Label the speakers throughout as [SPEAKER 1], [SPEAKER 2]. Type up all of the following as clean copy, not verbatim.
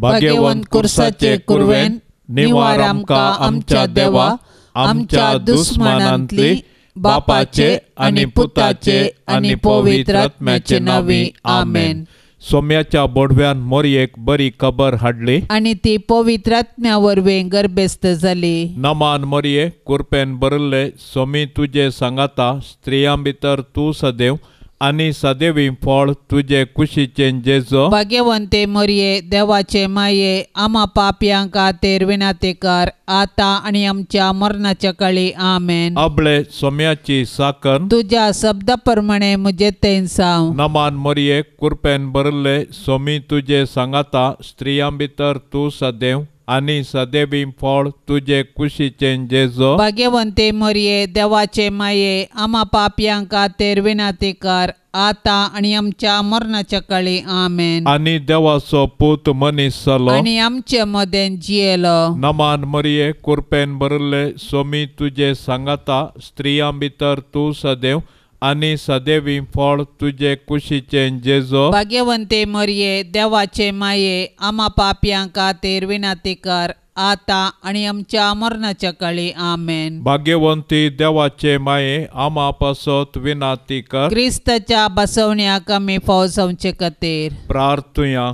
[SPEAKER 1] भाग्यवंत कुर्साचे कुरवेन निवार आमकां आमच्या देवा आमच्या दुस्मनांतली बापाचे आनी पुताचे आनी पवित्र आत्म्याचे नावी आमेन.
[SPEAKER 2] सोम्याच्या बोडव्यान मोरयेक बरी खबर हाडली
[SPEAKER 1] आनी ती पवित्र आत्म्या वरवीं गर्भस्थ जाली.
[SPEAKER 2] नमान मोरये कुरपेन बरल्ले सोमी तुजे सांगाता स्त्रियां भितर तूं सदैव आनी सदैवी फळ तुजे कुशीचें जेजो.
[SPEAKER 1] भाग्यवंते मरिये देवाचे माये आमा पापयांक खातीर विनाती कर आता आनी आमच्या मरणाच्या काळी आमेन.
[SPEAKER 2] अबळे सोम्याची साकन
[SPEAKER 1] तुझ्या शब्दा प्रमाणे म्हजे तें साव.
[SPEAKER 2] नमान मोरये कुरपेन बरल्ले सोमी तुजे सांगाता स्त्रियां भितर तूं सदैव आनी सदैवी फळ तुजे कुशीचें जेजो.
[SPEAKER 1] भाग्यवंते मरिये देवाचे माये आमा पापयांक खातीर विनाती कर आता आनी आमच्या मरणाच्या काळी आमेन.
[SPEAKER 2] आनी देवाचो पूत मनीस जालो
[SPEAKER 1] आनी आमचे मदें जियेलो.
[SPEAKER 2] नमान मोरये कुरपेन बरल्ले सोमी तुजे सांगाता स्त्रियां भितर तूं सदैव आनी सदैवी फळ तुजे कुशीचें जेजो.
[SPEAKER 1] भाग्यवंते मरिये देवाचे माये आमा पापयांक खातीर विनाती कर आता आनी आमच्या मरणाच्या काळी आमेन.
[SPEAKER 2] भाग्यवंती देवाचे माये आमा पासत विनाती कर
[SPEAKER 1] क्रिस्ताच्या बसवण्याक आमी फाव जावचे खातीर.
[SPEAKER 2] प्रार्थुया.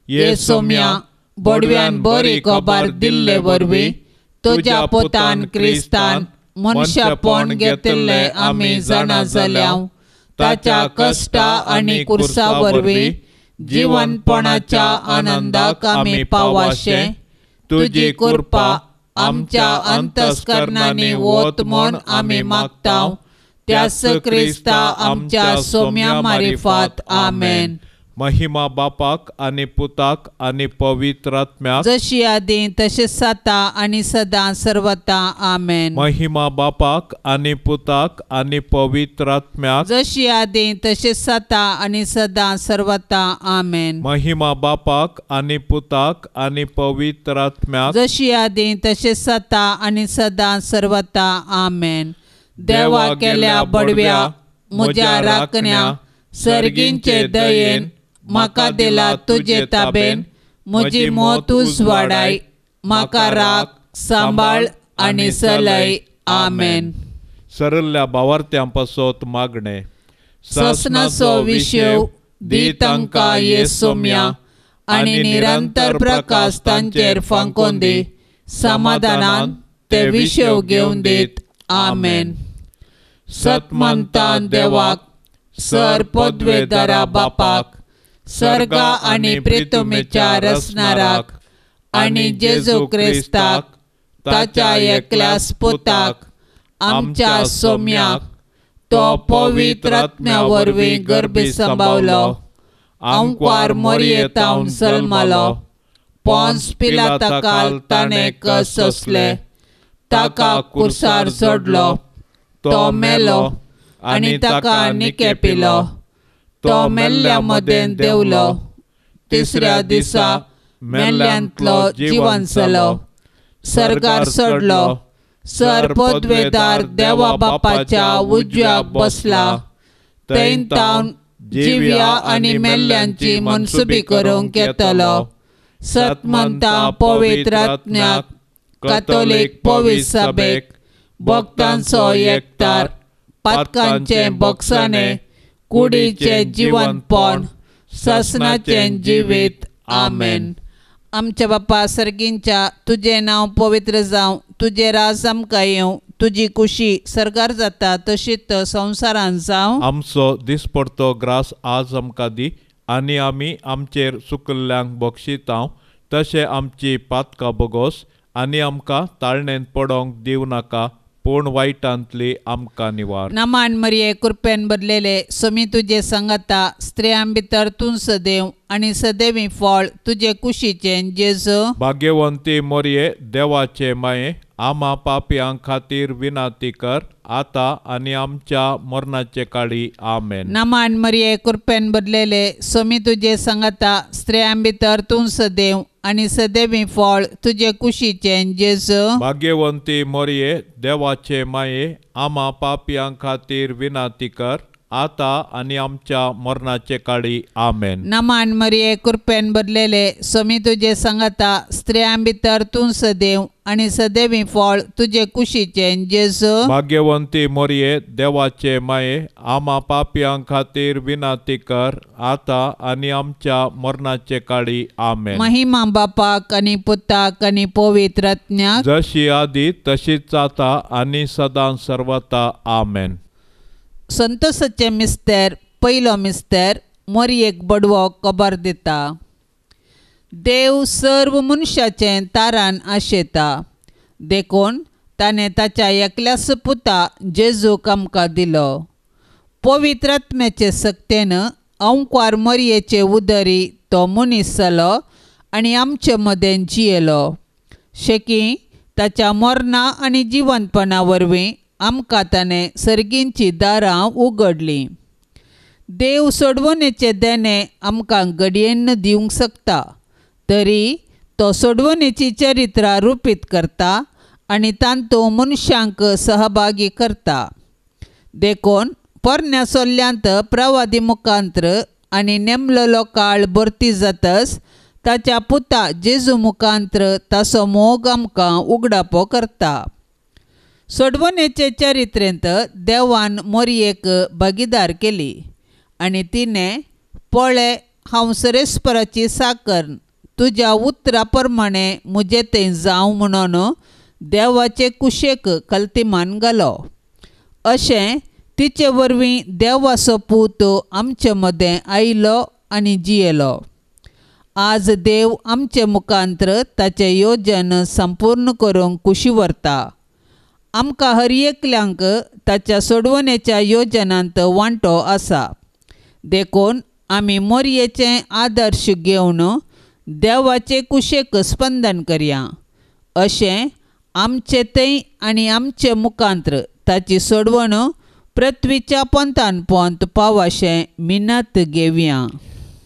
[SPEAKER 1] ये सोम्या बोडव्यान बरी खबर दिल्ले वरवीं तुज्या पुतान क्रिस्तान मनशापण घेतिल्ले आमी जाणा जाल्याव ताच्या कश्टा आनी कुर्सा वरवीं जीवनपणाच्या आनंदाक आमी पावाशे तुजी कृपा आमच्या अंतस्करणांनी वत म्हूण आमी मागताव. त्यास क्रिस्ता आमच्या सोम्या मारिफात आमेन.
[SPEAKER 2] महिमा बापाक आनी पुताक आनी पवित्र आत्म्याक
[SPEAKER 1] जशी आदी तशेंच आता आनी सदां सर्वता आमेन.
[SPEAKER 2] महिमा बापाक आनी पुताक आनी पवित्र आत्म्याक
[SPEAKER 1] जशी आदी तशेंच आता आनी सदां सर्वता आमेन.
[SPEAKER 2] महिमा बापाक आनी पुताक आनी पवित्र आत्म्याक
[SPEAKER 1] जशी आदी तशेंच आता आनी सदां सर्वता आमेन. देवा केल्या बडव्या म्हज्या राखण्या सर्गींचे दयेन म्हाका दिला तुजे ताबेन म्हजी मोतूच वाडाय म्हाका राख सांबाळ आनी चलय आमेन.
[SPEAKER 2] सरल्ल्या भावार्थ्यां पासत मागणे.
[SPEAKER 1] ससनाचो विशेव दी तांकां ये सोम्या आनी निरंतर प्रकाश तांचेर फांकोन दी. समाधानान ते विशेव घेवन दीत आमेन. सतमंतान देवाक सर पदवेदारा बापाक सर्गा आनी प्रितुमेच्या रचणाराक आनी जेजू क्रिस्ताक ताच्या एकल्यास पुताक आमच्या सोम्याक तो पवित्र आत्म्या वरवीं गर्भी सांबावलो. आमकार मोरयेतावन जल्मालो. पोंस पिलाताकाल ताणें कस सोंसले. ताका कुर्सार चडलो. तो मेलो आनी ताका निके पिलो. तो मेल्ल्या मदें देवलो. तिसऱ्या दिसा मेल्ल्यांतलो जिवन जालो. सर्गार चडलो. सर पदवेदार देवा बापाच्या उजव्याक बसला. थंय तावन जिव्या आनी मेल्ल्यांची मनसुबी करूंक येतलो. सतमंता पवित्र आत्म्याक कॅथोलीक पवित्र सभेक भक्तांचो एकठार पातकांचे बक्षाने कुडीचे जिवनपण ससनाचे जिवीत आमेन. आमच्या बापा सर्गींच्या तुझे नाव पवित्र जावं. तुझे राज आमकां येवं. तुजी खुशी सर्गार जाता तशीच संवसारांत जावं.
[SPEAKER 2] आमचो दिसपडतो ग्रास आज आमकां दी आनी आमी आमचेर चुकल्ल्यांक बक्षितांव तशें आमची पातकां बोगोस आनी आमकां ताळणेंत पडोंक दिवं नाका पूण वायटांतली आमकां निवार.
[SPEAKER 1] नमान मरिये कृपेन बदलेले सोमी तुजे सांगाता स्त्रियां भितर तूं सदैव आनी सदैवी फळ तुजे कुशीचें जेजू.
[SPEAKER 2] भाग्यवंती मोरये देवाचे माये आमा पापयां खातीर विनाती कर आता आनी आमच्या मरणाचे काळी आमेन.
[SPEAKER 1] नमान मरिये कृपेन बदलेले सोमी तुजे सांगाता स्त्रियां भितर तूं सदैव आनी सदैवी फळ तुजे कुशीचें जेजू.
[SPEAKER 2] भाग्यवंती मोरये देवाचे माये आमा पापयां खातीर विनाती कर आता आणि आमच्या मरणाचे काळी आमेन.
[SPEAKER 1] नमान मरिये कृपेन भरलेले स्वामी तुजे सांगता स्त्रियां भितर तूं सदैव आणि सदैवी फळ तुझे कुशीचे जेजू.
[SPEAKER 2] भाग्यवंती मोरये देवाचे माये आम्हा पापयां खातीर विनाती कर आता आणि आमच्या मरणाचे काळी आमेन.
[SPEAKER 1] महिमा बापाक आणि पुताक आणि पवित्र आत्म्याक
[SPEAKER 2] जशी आधी तशीच आता आणि सदां सर्वता आमेन.
[SPEAKER 1] संतोषाचे मिस्तेर पयलो मिस्तेर मोरयेक बडवो खबर दिता. देव सर्व मनशाचें तारान आशेता देखून ताणें ताच्या एकल्याच पुता जेजूक आमकां दिलो. पवित्र आत्म्याचे सक्तेन अंकार मोरयेचे उदरी तो मनीस जालो आनी आमचे मदें जियेलो. शेकी ताच्या मरणा आनी जिवंतपणा वरवीं आमकां ताणें सर्गींची दारां उगडलीं. देव सोडवणेचे देणे आमकां घडयेन दिवंक शकता, तरी तो सोडवणेची चरित्रां रुपीत करता आनी तांतूं मनशांक सहभागी करता. देखून पोरण्या सोल्ल्यांत प्रवादी मुखांत्र आनी नेमलेलो काळ भरती जातच ताच्या पुता जेजू मुखांत्र ताचो मोग आमकां उगडापो करता. सोडवणेचे चरित्रेंत देवान मोरयेक भागीदार केली आनी तिणें पळय हांव सरेस्पराची साकर तुज्या उतरा प्रमाणे म्हजे थंय जावं म्हणून देवाचे कुशेक कल्तिमान घालो. अशें तिचे वरवीं देवाचो पूत आमचे मदें आयलो आनी जियेलो. आज देव आमचे मुखांत्र ताचें योजन संपूर्ण करूंक कुशी व्हरता. आमकां हर एकल्यांक ताच्या सोडवणेच्या योजनांत वांटो आसा. देखून आमी मोरयेचें आदर्श घेवन देवाचे कुशेक स्पंदन करया. अशें आमचे थंय आनी आमचे मुखांत्र ताची सोडवण पृथ्वीच्या पंतान पंत पावाशें मिनत घेवया.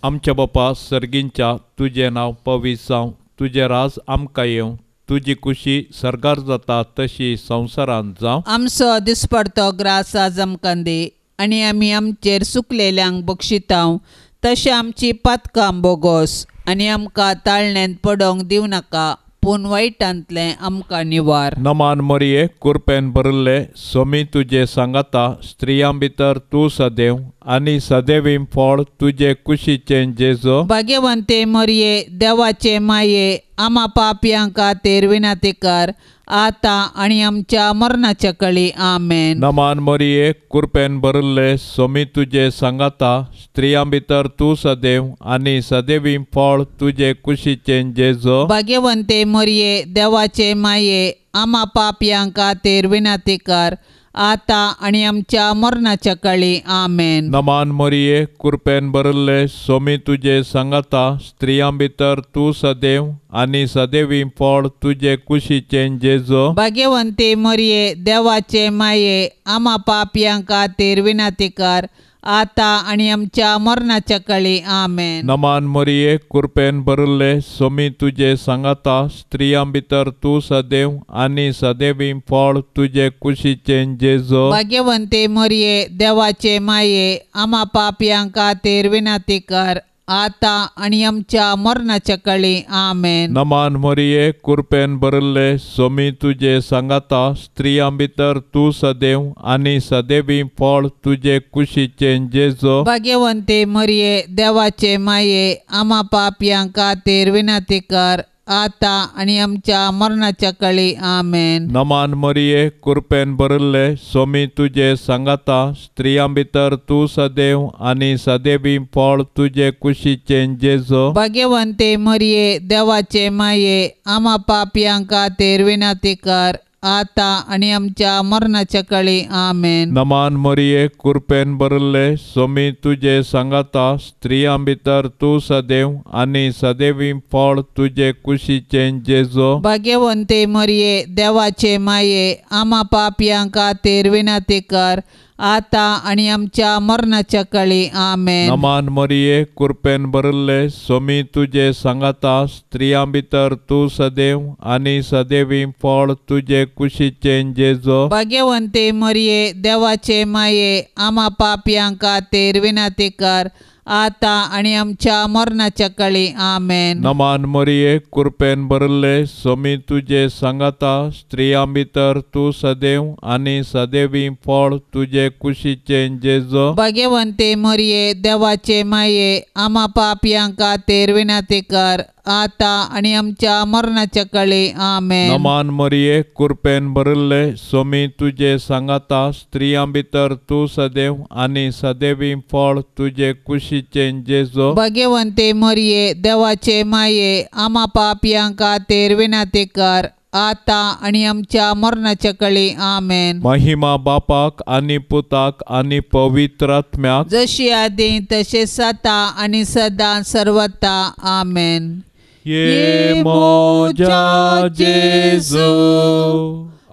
[SPEAKER 2] आमच्या बापा सर्गींच्या तुजें नांव पवित्र जावं, तुजें राज आमकां येवं, तुजी कुशी सरकार जाता तशी संवसारांत जावं.
[SPEAKER 1] आमचो दिसपडतो ग्रास आज आमकां दी आनी आमी आमचेर चुकलेल्यांक बक्षितांव तशें आमची पातकां बोगोस आनी आमकां ताळण्यांत पडोंक दिवं नाका, पूण वायटांतलें आमकां निवार.
[SPEAKER 2] नमान मरिये कृपेन भरले स्वामी तुजे सांगता स्त्रियां भितर तूं सदैव आनी सदैवी फळ तुजे कुशीचें जेजू.
[SPEAKER 1] भाग्यवंते मोरये देवाचे माये आम्हा पापयां खातीर विनाती कर आता आनी आमच्या मरणाच्या कळी आमेन.
[SPEAKER 2] नमान मरिये कृपेन भरले स्वामी तुजे सांगता स्त्रियां भितर तूं सदैव आनी सदैवी फळ तुजे कुशीचें जेजू.
[SPEAKER 1] भाग्यवंते मोरये देवाचे माये आम्हा पापयां खातीर विनाती कर आता आनी आमच्या मरणाच्या कळी आमेन.
[SPEAKER 2] नमान मरिये कृपेन भरले स्वामी तुजे सांगता स्त्रियां भितर तूं सदैव आनी सदैवी फळ तुजे कुशीचें जेजू.
[SPEAKER 1] भाग्यवंते मोरये देवाचे माये आम्हा पापयां खातीर विनाती कर आता आनी आमच्या मरणाच्या कळी आमेन.
[SPEAKER 2] नमान मरिये कृपेन भरले स्वामी तुजे सांगता स्त्रियां भितर तूं सदैव आनी सदैवी फळ तुजे कुशीचें जेजू.
[SPEAKER 1] भाग्यवंते मोरये देवाचे माये आम्हा पापयां खातीर विनाती कर आता आनी आमच्या मरणाच्या कळी आमेन.
[SPEAKER 2] नमान मरिये कृपेन भरले स्वामी तुजे सांगता स्त्रियां भितर तूं सदैव आनी सदैवी फळ तुजे कुशीचें जेजू.
[SPEAKER 1] भाग्यवंते मोरये देवाचे माये आम्हा पापयां खातीर विनाती कर आता आनी आमच्या मरणाच्या कळी आमेन.
[SPEAKER 2] नमान मरिये कृपेन भरले स्वामी तुजे सांगता स्त्रियां भितर तूं सदैव आनी सदैवी फळ तुजे कुशीचें जेजू.
[SPEAKER 1] भाग्यवंते मोरये देवाचे माये आम्हा पापयां खातीर विनाती कर आता आनी आमच्या मरणाच्या कळी आमेन.
[SPEAKER 2] नमान मरिये कृपेन भरले स्वामी तुजे सांगता स्त्रियां भितर तूं सदैव आनी सदैवी फळ तुजे कुशीचें जेजू.
[SPEAKER 1] भाग्यवंते मोरये देवाचे माये आम्हा पापयां खातीर विनाती कर आता आणि आमच्या मरणाच्या काळी आमेन.
[SPEAKER 2] नमान मरिये कृपेन भरले स्वामी तुझे सांगाता स्त्रियां भितर तू सदैव आणि सदैवी फळ तुझे कुशीचे जेजो.
[SPEAKER 1] भाग्यवंते मरिये देवाचे माये आम्हा पापयांक खातीर विनंती कर आता आणि आमच्या मरणाच्या काळी आमेन.
[SPEAKER 2] नमान मरिये कृपेन भरले स्वामी तुझे सांगाता स्त्रियां भितर तू सदैव आणि सदैवी फळ तुझे कुशीचे जेजो.
[SPEAKER 1] भाग्यवंते मरिये देवाचे माये आम्हा पापयांक खातीर विनंती कर आता आणि आमच्या मरणाच्या काळी आमेन.
[SPEAKER 2] नमान मरिये कृपेन भरले स्वामी तुझे सांगाता स्त्रियां भितर तू सदैव आणि सदैवी फळ तुझे कुशीचे जेजो.
[SPEAKER 1] भाग्यवंते मरिये देवाचे माये आम्हा पापयांक खातीर विनंती कर आता आणि आमच्या मरणाच्या काळी आमेन.
[SPEAKER 2] महिमा बापाक आणि पुताक आणि पवित्र आत्म्याक
[SPEAKER 1] जशी आदी तशेच आता आणि सदा सर्वता आमेन.
[SPEAKER 2] ये मोजा जेजू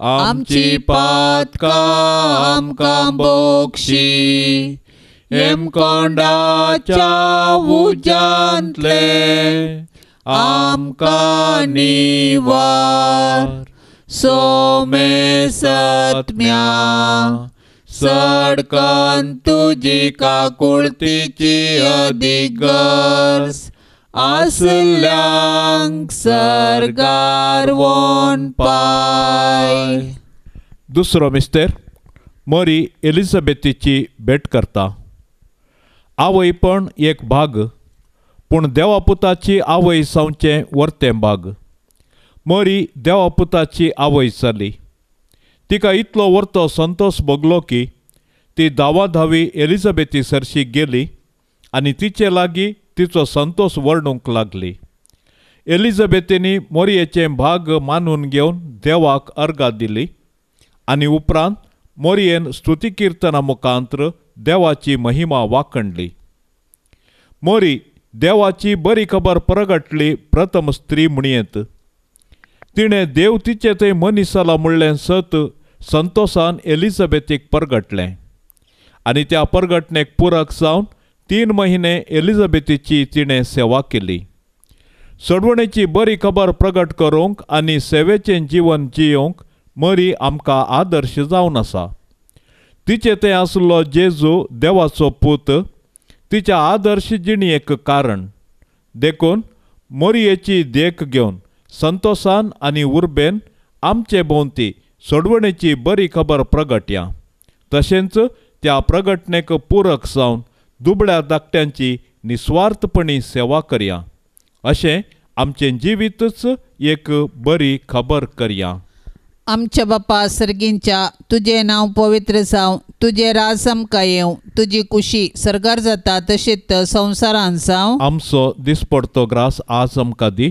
[SPEAKER 2] आमची पातकां आमकां बोक्षी एम कोंडाच्या उजांतले आमकां निवार सोमे सत्म्या सडकन तुजी काकुळतीची अधिगर्स आसल्यांक सरगार वोन पाय. दुसरो मिस्तेर मरी एलिझाबेथीची भेट करता. आवयपण एक भाग पूण देवापुताची आवय सावचे वर्ते भाग. मरी देवापुताची आवय जाली. तिका इतलो वर्तो संतोष भोगलो की ती धावी एलिझाबेथी सरशी गेली आनी तिचे लागीं तिचो संतोष वर्णूंक लागली. एलिझाबेथीनी मोरयेचे भाग मानून घेवन देवाक अर्घा दिली आनी उपरांत मोरयेन स्तुती किर्तना मुखांत्र देवाची महिमा वाखणली. मोरी देवाची बरी खबर प्रगटली प्रथम स्त्री म्हणयेत. तिणें देव तिचे थंय मनीस जाला म्हणलें सत संतोषान एलिझाबेथीक परगटलें आनी त्या परगटणेक पुरक जावन 3 म्हयने एलिझाबेथीची तिणें सेवा केली. सडवणेची बरी खबर प्रगट करूंक आनी सेवेचें जीवन जियोंक मरी आमकां आदर्श जावन आसा. तिचे थंय आसलो जेजू देवाचो पूत तिच्या आदर्श जिणयेक कारण देखून मोरयेची देख घेवन संतोषान आनी उर्बेन आमचे भोंवती सोडवणेची बरी खबर प्रगटया. तशेंच त्या प्रगटणेक पूरक जावन दुबळ्या धाकट्यांची निस्वार्थपणी सेवा करया. अशें आमचें जिवीतच एक बरी खबर करया.
[SPEAKER 1] आमच्या बापा सर्गींच्या तुझे नांव पवित्र जावं, तुझे राज आमकां येवं, तुजी कुशी सरगार जाता तशीच संवसारांत जावं.
[SPEAKER 2] आमचो दिसपडतो ग्रास आज आमकां दी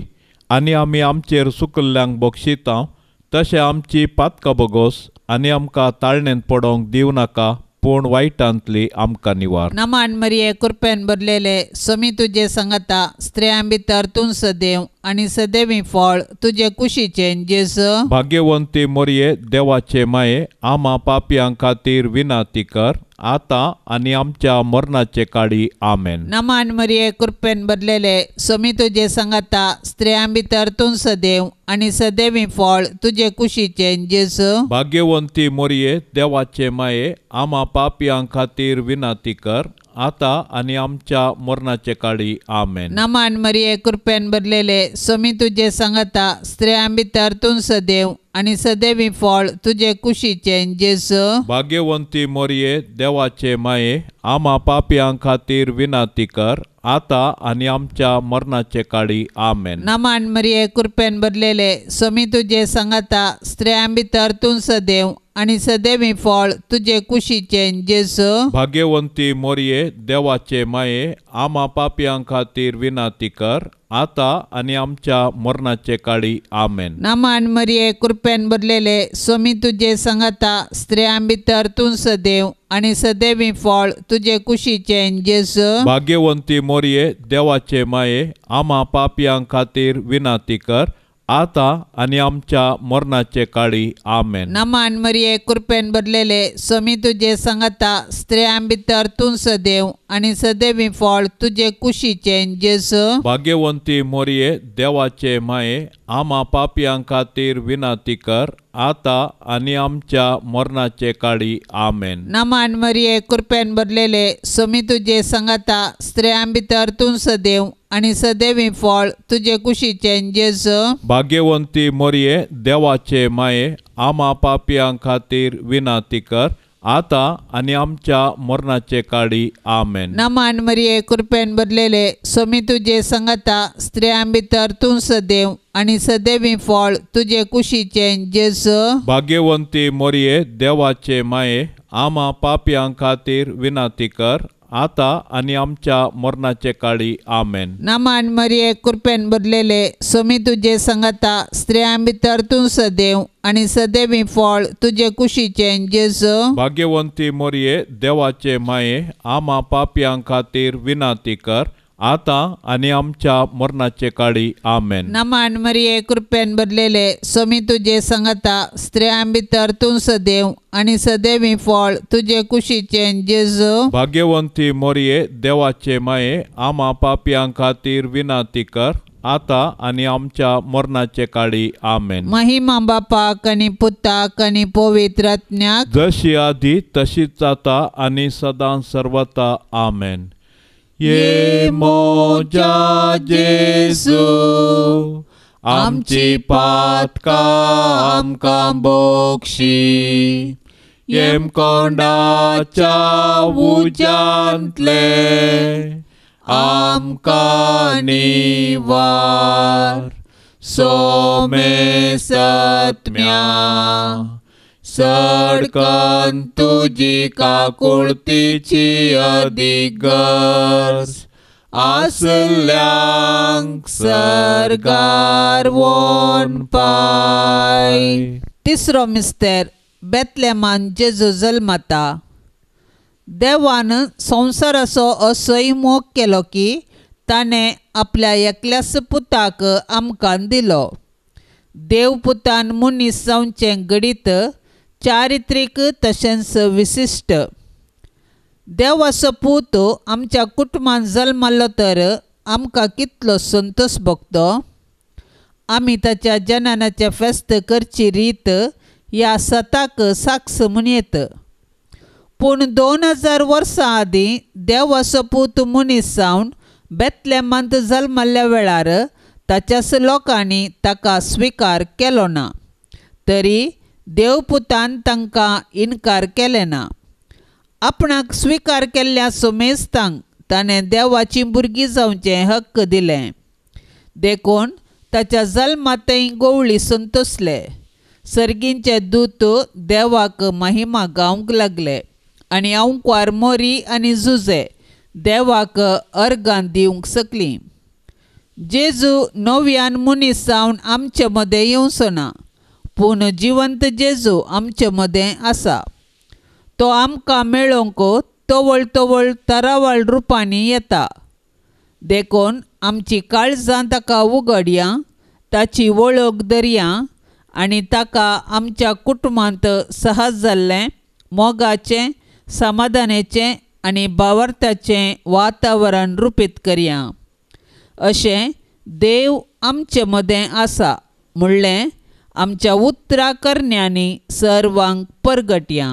[SPEAKER 2] आनी आमी आमचेर चुकल्ल्यांक बक्षिता तशें आमची पातकां बोगोस आनी आमकां ताळणेंत पडोंक दिवं नाका पूण वायटांतली आमकां निवार.
[SPEAKER 1] नमान मरिये कृपेन भरलेले स्वामी तुजे सांगाता स्त्रियां भितर तूं सदैव आनी सदैवी फळ तुजे कुशीचे जेजू.
[SPEAKER 2] भाग्यवंती मोरये देवाचे माये आम्हा पापयांक खातीर विनंती कर आता आनी आमच्या मरणाचे काळी आमेन.
[SPEAKER 1] नमान मरिये कृपेन भरलेले स्वामी तुजे सांगाता स्त्रियां भितर तूं सदैव आनी सदैवी फळ तुजे कुशीचे जेजू.
[SPEAKER 2] भाग्यवंती मोरये देवाचे माये आम्हा पापयांक खातीर विनंती कर आता आनी आमच्या मरणाचे काळी आमेन.
[SPEAKER 1] नमान मरिये कृपेन भरलेले स्वामी तुजे सांगाता स्त्रियां भितर तूं सदैव आनी सदैवी फळ तुजे कुशीचे जेजू.
[SPEAKER 2] भाग्यवंती मोरये देवाचे माये आम्हा पापयांक खातीर विनंती कर आता आनी आमच्या मरणाचे काळी आमेन.
[SPEAKER 1] नमान मरिये कृपेन भरलेले स्वामी तुजे सांगाता स्त्रियां भितर तूं सदैव आनी सदैवी फळ तुजे कुशीचे जेजू.
[SPEAKER 2] भाग्यवंती मोरये देवाचे माये आम्हा पापयांक खातीर विनंती कर आता आनी आमच्या मरणाचे काळी आमेन.
[SPEAKER 1] नमान मरिये कृपेन भरलेले स्वामी तुजे सांगाता स्त्रियां भितर तूं सदैव आनी सदैवी फळ तुजे कुशीचे जेजू.
[SPEAKER 2] भाग्यवंती मोरये देवाचे माये आम्हा पापयांक खातीर विनंती कर आता आणि आमच्या मरणाचे काळी आमेन.
[SPEAKER 1] नमान मरिये कृपेन भरलेले स्वामी तुझे सांगता स्त्रियां भितर तूं सदैव आणि सदैवी फळ तुझे कुशीचे जेजू.
[SPEAKER 2] भाग्यवंती मोरये देवाचे माये आम्हा पापियां खातीर विनंती कर आता आणि आमच्या मरणाचे काळी आमेन.
[SPEAKER 1] नमान मरिये कृपेन भरलेले स्वामी तुझे सांगता स्त्रियां भितर तूं सदैव आणि सदैवी फळ तुझे कुशीचे जेजू.
[SPEAKER 2] भाग्यवंती मोरये देवाचे माये आम्हा पापियां खातीर विनंती कर आता आणि आमच्या मरणाचे काळी आमेन.
[SPEAKER 1] नमान मरिये कृपेन भरलेले स्वामी तुझे सांगता स्त्रियां भितर तूं सदैव आणि सदैवी फळ तुझे कुशीचे जेजू.
[SPEAKER 2] भाग्यवंती मोरये देवाचे माये आम्हा पापियां खातीर विनंती कर आता आणि आमच्या मरणाचे काळी आमेन.
[SPEAKER 1] नमान मरिये कृपेन भरलेले स्वामी तुझे सांगता स्त्रियां भितर तूं सदैव आणि सदैवी फळ तुझे कुशीचे जेजू.
[SPEAKER 2] भाग्यवंती मोरये देवाचे माये आम्हा पापियां खातीर विनंती कर आता आणि आमच्या मरणाचे काळी आमेन.
[SPEAKER 1] नमान मरिये कृपेन भरलेले स्वामी तुझे सांगता स्त्रियां भितर तूं सदैव आणि सदैवी फळ तुझे कुशीचे जेजू.
[SPEAKER 2] भाग्यवंती मोरये देवाचे माये आम्हा पापियां खातीर विनंती कर आता आणि आमच्या मरणाचे काळी आमेन.
[SPEAKER 1] महिमा बापाक आणि पुताक आणि पवित्र आत्म्याक
[SPEAKER 2] जशी आधी तशीच आता आणि सदां सर्वता आमेन. ये मोजा जेजू आमची पातका आमकां बोक्षी येम कोंडाच्या उजांतले आमकां निवार सोमे सत्म्या सडकन तुजी काकुळतीची अधिगर्ज आसल्यांक सरगार वोन पाय. तिसरो मिस्तेर बेतलेमान जेजू जल्मता. देवान संवसाराचो असोय मोग केलो की ताणें आपल्या एकल्याच पुताक आमकां दिलो. देवपुतान मनीस जावचें घडीत चारित्रीक तशेंच विशिश्ट. देवाचो पूत आमच्या कुटुंबान जल्मलो तर आमकां कितलो संतोश भोगतो. आमी ताच्या जननाचे फेस्त करची रीत ह्या सताक साक्ष म्हणयत. पूण 2000 वर्सां आदीं देवाचो पूत मनीस जावन बेतलेमांत जल्मल्ल्या वेळार ताच्याच लोकांनी ताका स्विकार केलो ना. तरी देवपुतान तांकां इन्कार केलें ना. आपणाक स्विकार केल्ल्या सोमेस्तांक ताणें देवाची भुरगीं जावचें हक्क दिलें. देखून ताच्या जल्मातय गवळी संतोसले. सर्गींचे दूत देवाक महिमा गावंक लागले आनी अवंकवार मोरी आनी झुजे देवाक अर्गां दिवंक सकलीं. जेजू नव्यान मनीस जावन आमचे मदें येवचो ना, पूण जिवंत जेजू आमचे मदें आसा. तो आमकां मेळोवंक तवळ तवळ तरावळ रुपांनी येता. देखून आमची काळजां ताका उगडया, ताची वळख धरया आनी ताका आमच्या कुटुंबांत सहज जाल्लें मोगाचें समाधानाचें आनी भावार्थाचें वातावरण रुपीत करया. अशें देव आमचे मदें आसा म्हणलें आमच्या उतरां करण्यांनी सर्वांक परगटया.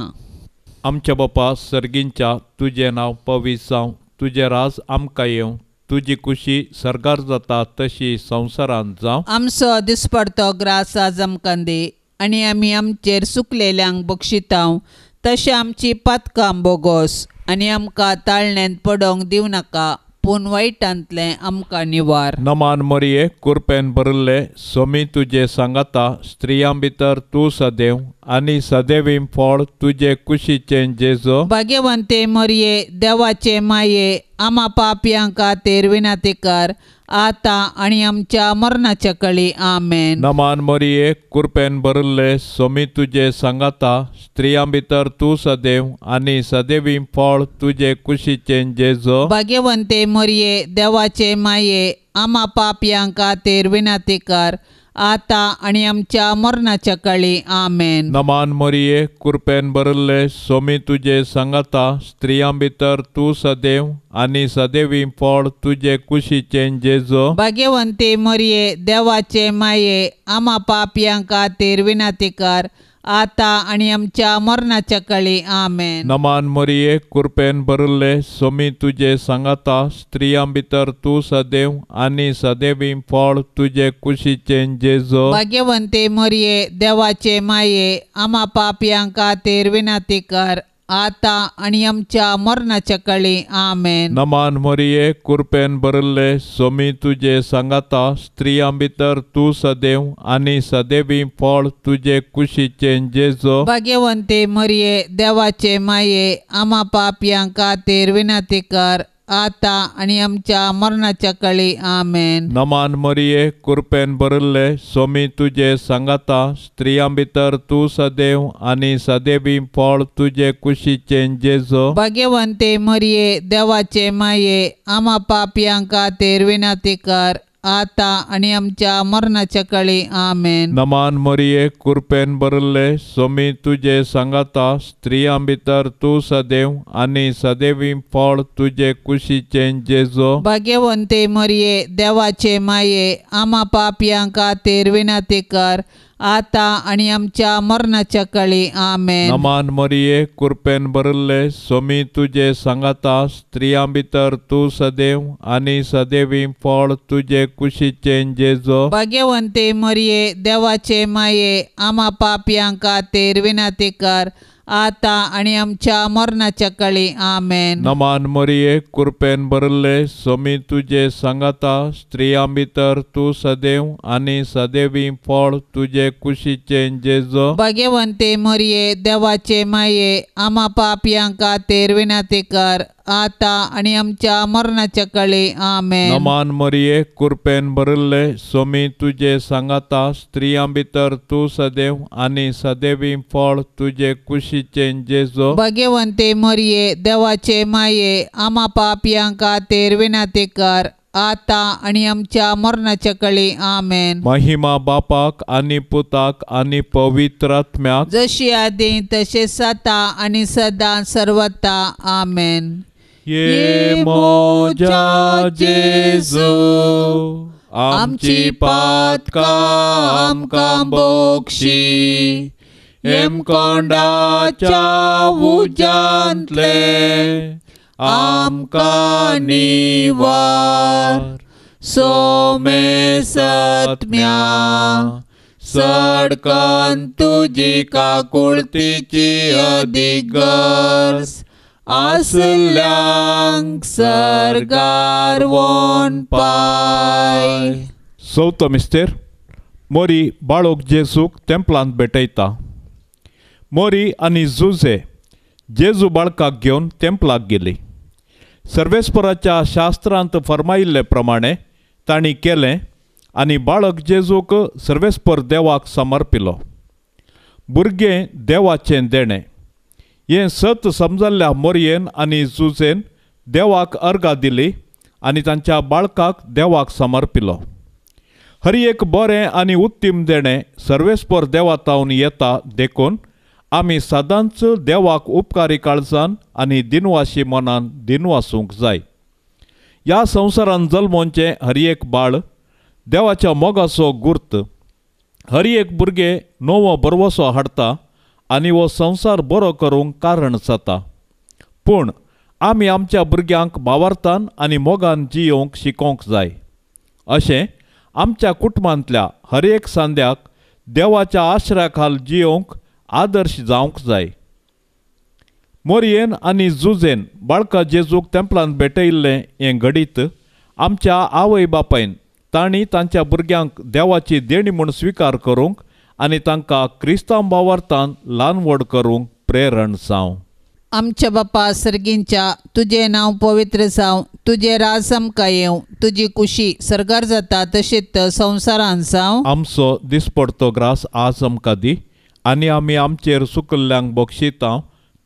[SPEAKER 2] आमच्या बापा सर्गींच्या तुजें नांव पवित्र जावं, तुजें राज आमकां येवं, तुजी खुशी सरगार जाता तशी संवसारांत जावं.
[SPEAKER 1] आमचो दिसपडतो ग्रास आज आमकां दी आनी आमी आमचेर सुकलेल्यांक बक्षितांव तशें आमची पातकां बोगोस आनी आमकां ताळण्यांत पडोंक दिवं नाका, पूण वायटांतलें आमकां निवार.
[SPEAKER 2] नमान मरिये कृपेन भरिल्ले स्वामी तुजे सांगता स्त्रियां भितर तूं सदैव आनी सदैवी फळ तुजे कुशीचें जेजू.
[SPEAKER 1] भाग्यवंते मरिये देवाचे माये आम्हा पापयां खातीर विनंती कर आता आनी आमच्या मरणाच्या कळी आमेन.
[SPEAKER 2] नमान मरिये कृपेन भरिल्ले स्वामी तुजे सांगता स्त्रियां भितर तूं सदैव आनी सदैवी फळ तुजे कुशीचें जेजू.
[SPEAKER 1] भाग्यवंते मरिये देवाचे माये आम्हा पापयांक खातीर विनंती कर, आता आनी आमच्या मरणाच्या काळी आमेन.
[SPEAKER 2] नमान मरिये कृपेन भरिल्ले सोमी तुजे सांगाता स्त्रियां भितर तूं सदैव आनी सदैवी फळ तुजे कुशीचे जेजो.
[SPEAKER 1] भाग्यवंती मरिये देवाचे माये, आम्हा पापयांक खातीर विनंती कर, आता आनी आमच्या मरणाच्या काळी आमेन.
[SPEAKER 2] नमान मरिये कृपेन भरिल्ले सोमी तुजे सांगाता स्त्रियां भितर तूं सदैव आनी सदैवी फळ तुजे कुशीचे जेजो.
[SPEAKER 1] भाग्यवंती मरिये देवाचे माये, आम्हा पापयांक खातीर विनंती कर, आता आनी आमच्या मरणाच्या काळी आमेन.
[SPEAKER 2] नमान मरिये कृपेन भरिल्ले सोमी तुजे सांगाता स्त्रियां भितर तूं सदैव आनी सदैवी फळ तुजे कुशीचे जेजो.
[SPEAKER 1] भाग्यवंती मरिये देवाचे माये, आम्हा पापयांक खातीर विनंती कर, आता आनी आमच्या मरणाच्या काळी आमेन.
[SPEAKER 2] नमान मरिये कृपेन भरिल्ले सोमी तुजे सांगाता स्त्रियां भितर तूं सदैव आनी सदैवी फळ तुजे कुशीचे जेजो.
[SPEAKER 1] भाग्यवंती मरिये देवाचे माये, आम्हा पापयांक खातीर विनंती कर, आता आनी आमच्या मरणाच्या काळी आमेन.
[SPEAKER 2] नमान मरिये कृपेन भरिल्ले सोमी तुजे सांगाता स्त्रियां भितर तूं सदैव आनी सदैवी फळ तुजे कुशीचे जेजो.
[SPEAKER 1] भाग्यवंती मरिये देवाचे माये, आम्हा पापयांक खातीर विनंती कर, आता आनी आमच्या मरणाच्या काळी आमेन.
[SPEAKER 2] नमान मरिये कृपेन भरिल्ले सोमी तुजे सांगाता स्त्रियां भितर तूं सदैव आनी सदैवी फळ तुजे कुशीचे जेजो.
[SPEAKER 1] भाग्यवंती मरिये देवाचे माये, आम्हा पापयांक खातीर विनंती कर, आता आनी आमच्या मरणाच्या काळी आमेन.
[SPEAKER 2] नमान मरिये कृपेन भरिल्ले सोमी तुजे सांगाता स्त्रियां भितर तूं सदैव आनी सदैवी फळ तुजे कुशीचे जेजो.
[SPEAKER 1] भाग्यवंती मरिये देवाचे माये, आम्हा पापयांक खातीर विनंती कर, आता आनी आमच्या मरणाच्या काळी आमेन.
[SPEAKER 2] नमान मरिये कृपेन भरिल्ले सोमी तुजे सांगाता स्त्रियां भितर तूं सदैव आनी सदैवी फळ तुजे कुशीचे जेजो.
[SPEAKER 1] भाग्यवंती मरिये देवाचे माये, आम्हा पापयांक खातीर विनंती कर, आता आनी आमच्या मरणाच्या काळी आमेन.
[SPEAKER 2] महिमा बापाक आनी पुताक आनी पवित्र आत्म्याक,
[SPEAKER 1] जशी आदी तशेंच आता आनी सदां सर्वता आमेन.
[SPEAKER 2] ये मोजा जेजू आमची पातकां आमकां बोगशी, हेमकोंडाच्या उज्यांतले आमकां निवार. सोमे सत्म्या सडकन तुजी काकुळतीची अधिगर्स, आसल्यांक सरगार वोन पाय. चवथो मिस्तेर मोरी बाळोक जेजूक तेंपलांत भेटयता. मोरी आनी जुजे जेजू बाळकाक घेवन तेंपलाक गेली. सर्वेस्पराच्या शास्त्रांत फर्मायिल्ले प्रमाणे तांणी केलें आनी बाळक जेजूक सर्वेस्पर देवाक समर्पिलो. भुरगें देवाचें देणें हें सत समजल्ल्या मोरयेन आनी जुजेन देवाक अर्गां दिली आनी तांच्या बाळकाक देवाक समर्पिलो. हर एक बरें आनी उत्तीम देणें सर्वेस्पर देवातावन येता देखून आमी सदांच देवाक उपकारी काळजान आनी दिनवाशी मनान दिनवासूंक जाय. ह्या संवसारान जल्मोवचें हर एक बाळ देवाच्या मोगाचो गुर्त. हर एक भुरगें नवो बरवसो हाडटा आनी हो संवसार बरो करूंक कारण जाता. पूण आमी आमच्या भुरग्यांक भावार्थान आनी मोगान जियोवंक शिकोवंक जाय. अशें आमच्या कुटुंबांतल्या हर एक सांद्याक देवाच्या आश्रया खाल जियोवंक आदर्श जावंक जाय. मोरयेन आनी जुजेन बाळका जेजूक तेंपलांत भेटयिल्लें हें घडीत आमच्या आवय बापायन तांणी तांच्या भुरग्यांक देवाची देणी म्हूण स्विकार करूंक आनी तांकां क्रिस्तांव भावार्थान ल्हान व्हड करूंक प्रेरण जावं.
[SPEAKER 1] आमच्या बापा सर्गींच्या, तुजें नांव पवित्र जावं, तुजें राज आमकां येवं, तुजी कुशी सरगार जाता तशीच संवसारांत जावं.
[SPEAKER 2] आमचो दिसपडतो ग्रास आज आमकां दी आनी आमी आमचेर चुकल्ल्यांक बक्षिता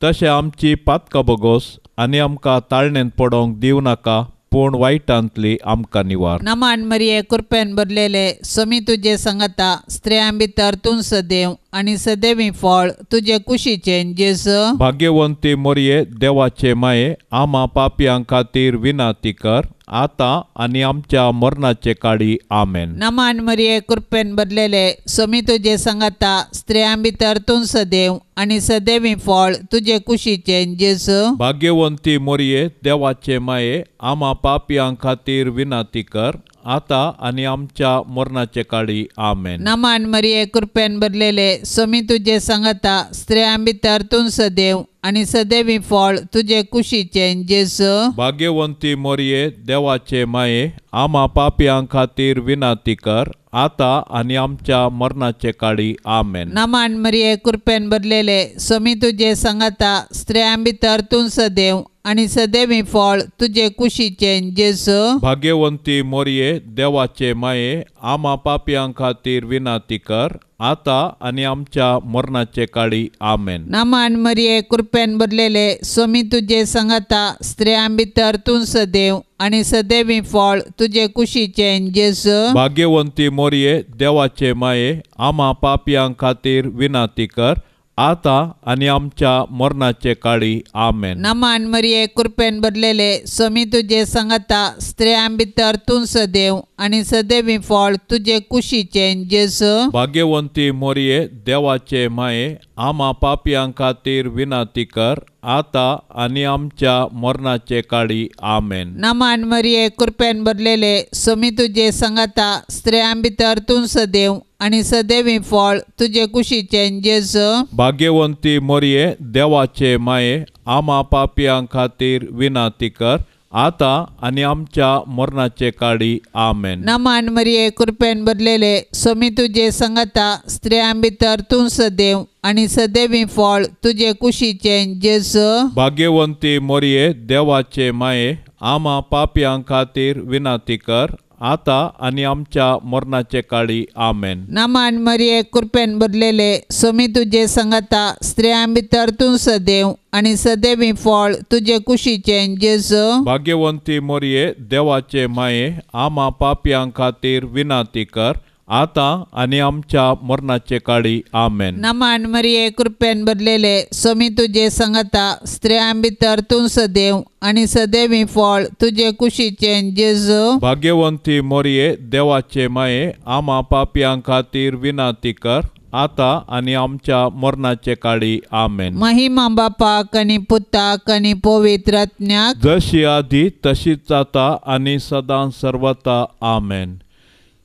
[SPEAKER 2] तशें आमची पातकां बोगोस आनी आमकां ताळणेंत पडोवंक दिवं नाका, पूण वायटांतली आमकां निवार.
[SPEAKER 1] नमान मरिये कृपेन भरलेले समी तुजे संगता स्त्रियां भितर तूं सदैव आनी सदैवी फळ तुजे कुशीचे जेजू.
[SPEAKER 2] भाग्यवंती मोरये देवाचे माये आम्हा पापयां खातीर विनाती कर आता आनी आमच्या मरणाचे काळी आमेन.
[SPEAKER 1] नमान मरिये कृपेन भरलेले समी तुजे संगता स्त्रियां भितर तूं सदैव आनी सदैवी फळ तुजे कुशीचे जेजू.
[SPEAKER 2] भाग्यवंती मोरये देवाचे माये आम्हा पापयां खातीर विनाती कर आता आनी आमच्या मरणाचे काळी आमेन.
[SPEAKER 1] नमान मरिये कृपेन भरलेले समी तुजे संगता स्त्रियां भितर तूं सदैव आनी सदैवी फळ तुजे कुशीचे जेजू.
[SPEAKER 2] भाग्यवंती मोरये देवाचे माये आम्हा पापयां खातीर विनाती कर आता आनी आमच्या मरणाचे काळी आमेन.
[SPEAKER 1] नमान मरिये कृपेन भरलेले समी तुजे संगता स्त्रियां भितर तूं सदैव आनी सदैवी फळ तुजे कुशीचे जेजू.
[SPEAKER 2] भाग्यवंती मोरये देवाचे माये आम्हा पापयां खातीर विनाती कर आता आनी आमच्या मरणाचे काळी आमेन.
[SPEAKER 1] नमान मरिये कृपेन भरलेले समी तुजे संगता स्त्रियां भितर तूं सदैव आनी सदैवी फळ तुजे कुशीचे जेजू.
[SPEAKER 2] भाग्यवंती मोरये देवाचे माये आम्हा पापयां खातीर विनाती कर आता आनी आमच्या मरणाचे काळी आमेन.
[SPEAKER 1] नमान मरिये कृपेन भरलेले समी तुजे संगता स्त्रियां भितर तूं सदैव आनी सदैवी फळ तुजे कुशीचे जेजू.
[SPEAKER 2] भाग्यवंती मोरये देवाचे माये आम्हा पापयां खातीर विनाती कर आता आनी आमच्या मरणाचे काळी आमेन.
[SPEAKER 1] नमान मरिये कृपेन भरलेले समी तुजे संगता स्त्रियां भितर तूं सदैव आनी सदैवी फळ तुजे कुशीचे जेजू.
[SPEAKER 2] भाग्यवंती मोरये देवाचे माये आम्हा पापयां खातीर विनाती कर आता आनी आमच्या मरणाचे काळी आमेन.
[SPEAKER 1] नमान मरिये कृपेन भरलेले समी तुजे संगता स्त्रियां भितर तूं सदैव आनी सदैवी फळ तुजे कुशीचे जेजू.
[SPEAKER 2] भाग्यवंती मोरये देवाचे माये आम्हा पापयां खातीर विनाती कर आता आनी आमच्या मरणाचे काळी आमेन.
[SPEAKER 1] नमान मरिये कृपेन भरलेले समी तुजे संगता स्त्रियां भितर तूं सदैव आनी सदैवी फळ तुजे कुशीचे जेजू.
[SPEAKER 2] भाग्यवंती मोरये देवाचे माये आम्हा पापयां खातीर विनाती कर आता आनी आमच्या मरणाचे काळी आमेन.
[SPEAKER 1] नमान मरिये कृपेन भरलेले समी तुजे संगता स्त्रियां भितर तूं सदैव आनी सदैवी फळ तुजे कुशीचे जेजू.
[SPEAKER 2] भाग्यवंती मोरये देवाचे माये आम्हा पापयां खातीर विनाती कर आता आनी आमच्या मरणाचे काळी आमेन.
[SPEAKER 1] महिमा बापाक आनी पुताक आनी पवित्र आत्म्याक
[SPEAKER 2] जशी आधी तशीच आता आनी सदां सर्वता आमेन.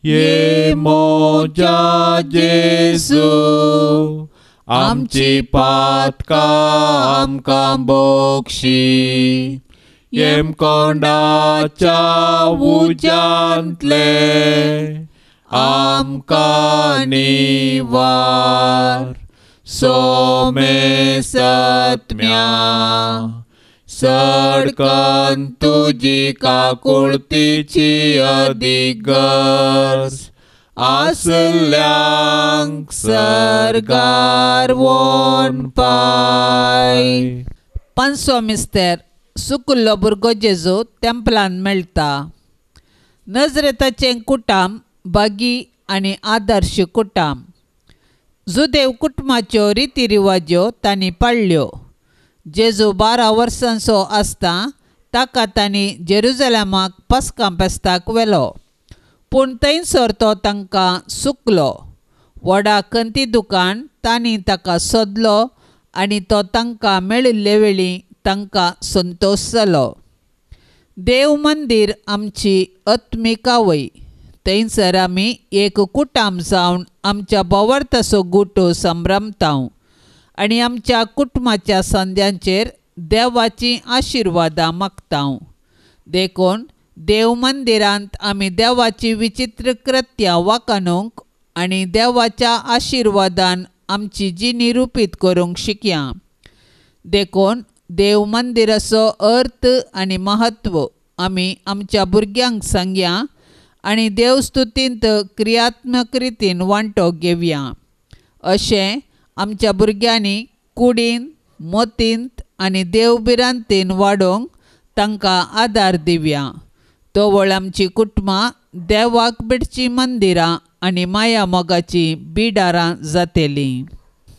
[SPEAKER 2] ये मोजा जेजू आमची पातकां आमकां बोगशी येम कोंडाच्या उज्यांतले आमकां निवार सोमे सत्म्या सडकन तुजी काकुळतीची अधिगर्ज आसल्यांक सरगार वोन पाय. पांचवो मिस्तेर सुकुल्लो भुरगो जेजू तेंपलान मेळटा. नजरेताचें कुटाम बागी आनी आदर्श कुटाम. जुदेव कुटुंबाच्यो रिती रिवाज्यो तांणी पाळ्ळ्यो. जेजू 12 वर्सांचो आसता ताका तांणी जेरुजलेमाक पस्का फेस्ताक व्हेलो. पूण थंयसर तो तांकां सुकलो. व्हडा कंती दुकान तांणी ताका सोदलो आनी तो तांकां मेळिल्ले वेळी तांकां संतोश जालो. देव मंदीर आमची आत्मिकावय. थंयसर आमी एक कुटाम जावन आमच्या बोवार्थाचो गुटो संभ्रमतांव आनी आमच्या कुटुंबाच्या संद्यांचेर देवाची आशिर्वादां मागतांव. देखून देव मंदिरांत आमी देवाची विचित्र कृत्यां वाखाणूंक आनी देवाच्या आशिर्वादान आमची जिणी रुपीत करूंक शिकया. देखून देव मंदिराचो अर्थ आनी महत्व आमी आमच्या भुरग्यांक सांगया आनी देवस्तुतींत क्रियात्मक रितीन वांटो घेवया. अशें आमच्या भुरग्यांनी कुडींत मोतींत आनी देवबिरांतीन वाडोवंक तांकां आदार दिवया.
[SPEAKER 1] तोवळ आमची कुटुंबां देवाक बिडची मंदिरां आनी माया मोगाची बिडारां जातेलीं.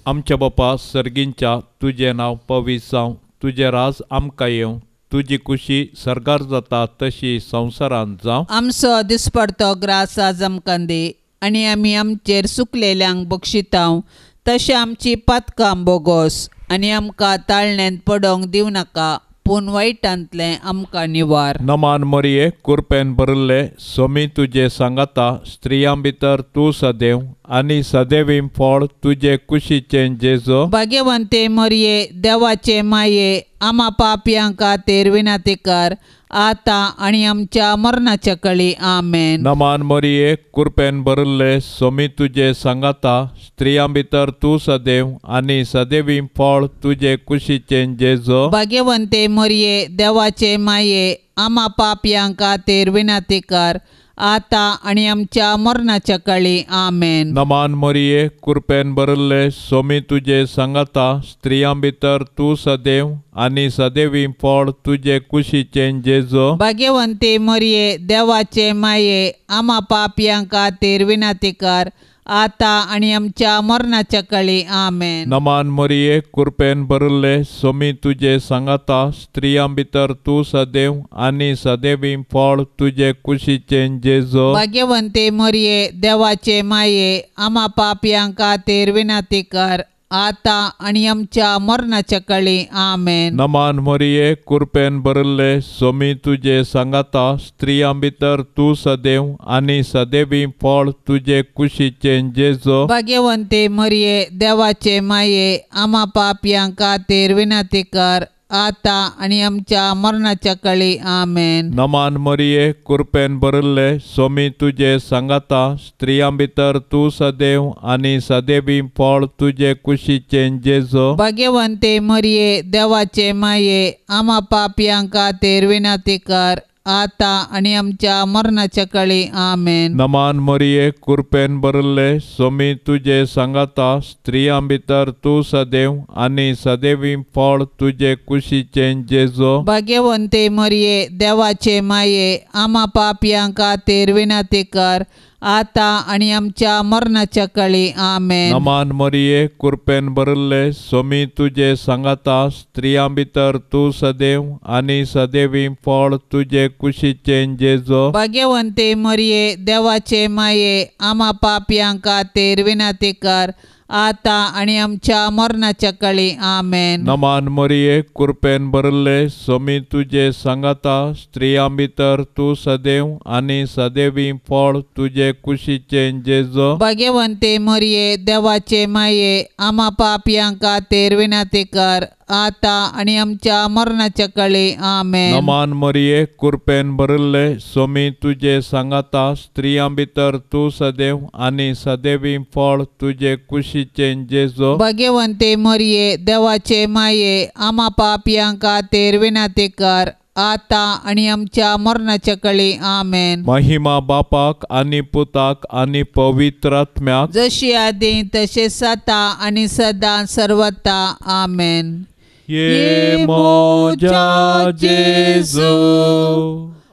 [SPEAKER 2] आमच्या बापा सर्गींच्या तुजें नांव पवित्र जावं, तुजें राज आमकां येवं, तुजी खुशी सरकार जाता तशी संवसारांत जावं.
[SPEAKER 1] आमचो दिसपडतो ग्रास आज आमकां दी, आनी आमी आमचेर सुकलेल्यांक बक्षितांव तशें आमची पातकां बोगोस, आनी आमकां ताळण्यांत पडोंक दिवं नाका, पूण वायटांतलें आमकां निवार.
[SPEAKER 2] नमान मरिये कुरपेन भरिल्ले सोमी तुजे सांगाता, स्त्रियां भितर तूं सदैव आनी सदैवीं फळ तुजे कुशीचें जेजो.
[SPEAKER 1] भाग्यवंते मरिये देवाचे माये, आमा पापयांक खातीर विनाती कर, आतां आनी आमच्या मरणाच्या कळी. आमेन.
[SPEAKER 2] नमान मरिये कुरपेन भरिल्ले सोमी तुजे सांगाता, स्त्रियां भितर तूं सदैव आनी सदैवीं फळ तुजे कुशीचें जेजो.
[SPEAKER 1] भाग्यवंते मरिये देवाचे माये, आमा पापयांक खातीर विनाती कर, आतां आनी आमच्या मरणाच्या कळी. आमेन.
[SPEAKER 2] नमान मरिये कुरपेन भरिल्ले सोमी तुजे सांगाता, स्त्रियां भितर तूं सदैव आनी सदैवीं फळ तुजे कुशीचें जेजो.
[SPEAKER 1] भाग्यवंते मरिये देवाचे माये, आमा पापयांक खातीर विनाती कर, आतां आनी आमच्या मरणाच्या कळी. आमेन.
[SPEAKER 2] नमान मरिये कुरपेन भरिल्ले सोमी तुजे सांगाता, स्त्रियां भितर तूं सदैव आनी सदैवीं फळ तुजे कुशीचें जेजो.
[SPEAKER 1] भाग्यवंते मरिये देवाचे माये, आमा पापयांक खातीर विनाती कर, आतां आनी आमच्या मरणाच्या कळी. आमेन.
[SPEAKER 2] नमान मरिये कुरपेन भरिल्ले सोमी तुजे सांगाता, स्त्रियां भितर तूं सदैव आनी सदैवीं फळ तुजे कुशीचें जेजो.
[SPEAKER 1] भाग्यवंते मरिये देवाचे माये, आमा पापयांक खातीर विनाती कर, आतां आनी आमच्या मरणाच्या कळी. आमेन.
[SPEAKER 2] नमान मरिये कुरपेन भरिल्ले सोमी तुजे सांगाता, स्त्रियां भितर तूं सदैव आनी सदैवीं फळ तुजे कुशीचें जेजो.
[SPEAKER 1] भाग्यवंते मरिये देवाचे माये, आमा पापयांक खातीर विनाती कर, आतां आनी आमच्या मरणाच्या कळी. आमेन.
[SPEAKER 2] नमान मरिये कुरपेन भरिल्ले सोमी तुजे सांगाता, स्त्रियां भितर तूं सदैव आनी सदैवीं फळ तुजे कुशीचें जेजो.
[SPEAKER 1] भाग्यवंते मरिये देवाचे माये, आमा पापयांक खातीर विनाती कर, आतां आनी आमच्या मरणाच्या कळी. आमेन.
[SPEAKER 2] नमान मरिये कुरपेन भरिल्ले सोमी तुजे सांगाता, स्त्रियां भितर तूं सदैव आनी सदैवीं फळ तुजे कुशीचें जेजो.
[SPEAKER 1] भाग्यवंते मरिये देवाचे माये, आमा पापयांक खातीर विनाती कर, आतां आनी आमच्या मरणाच्या कळी. आमेन.
[SPEAKER 2] नमान मरिये कुरपेन भरिल्ले सोमी तुजे सांगाता, स्त्रियां भितर तूं सदैव आनी सदैवीं फळ तुजे कुशीचें जेजो.
[SPEAKER 1] भाग्यवंते मरिये देवाचे माये, आमा पापयांक खातीर विनाती कर, आतां आनी आमच्या मरणाच्या कळी. आमेन.
[SPEAKER 2] नमान मरिये कुरपेन भरिल्ले सोमी तुजे सांगाता, स्त्रियां भितर तूं सदैव आनी सदैवीं फळ तुजे कुशीचें जेजो.
[SPEAKER 1] भाग्यवंते मरिये देवाचे माये, आमा पापयांक खातीर विनाती कर, आतां आनी आमच्या मरणाच्या कळी. आमेन.
[SPEAKER 2] महिमा बापाक आनी पुताक आनी पवित्र आत्म्याक,
[SPEAKER 1] जशी आदी तशेंच आतां आनी सदां सर्वता. आमेन.
[SPEAKER 2] ये मोजा जेजू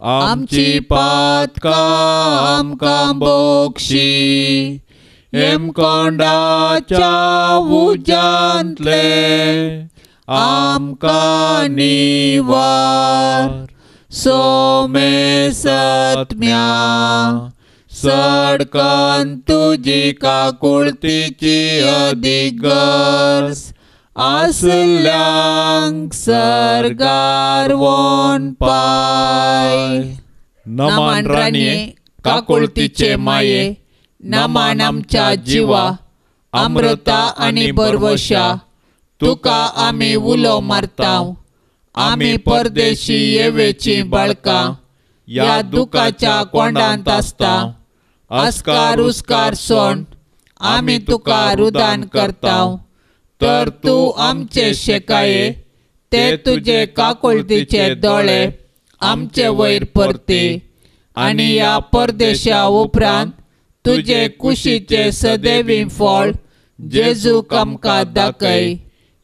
[SPEAKER 2] आमची पातकां आमकां बोगशी, हेमकोंडाच्या उज्यांतले आमकां निवार. सोमे सत्म्या सडकन तुजी काकुळतीची अधिगर्स, आसल्यांक सरगार वोन पाय. नमान राणये काकुळतीचे माये, नमान आमच्या जिवा, अमृता आनी बरवशा, तुका आमी उलो मारतांव. आमी परदेशी येवेची बाळकां या दुखाच्या कोंडांत आसता. अस्कार उस्कार सोण आमी तुका रुदान करतांव. तर तूं आमचे शेकाये, ते तुजे काकुळतीचे दोळे आमचे वयर परते, आनी ह्या परदेशा उपरांत तुजे कुशीचे सदैवीं फळ जेजूक आमकां दाखय.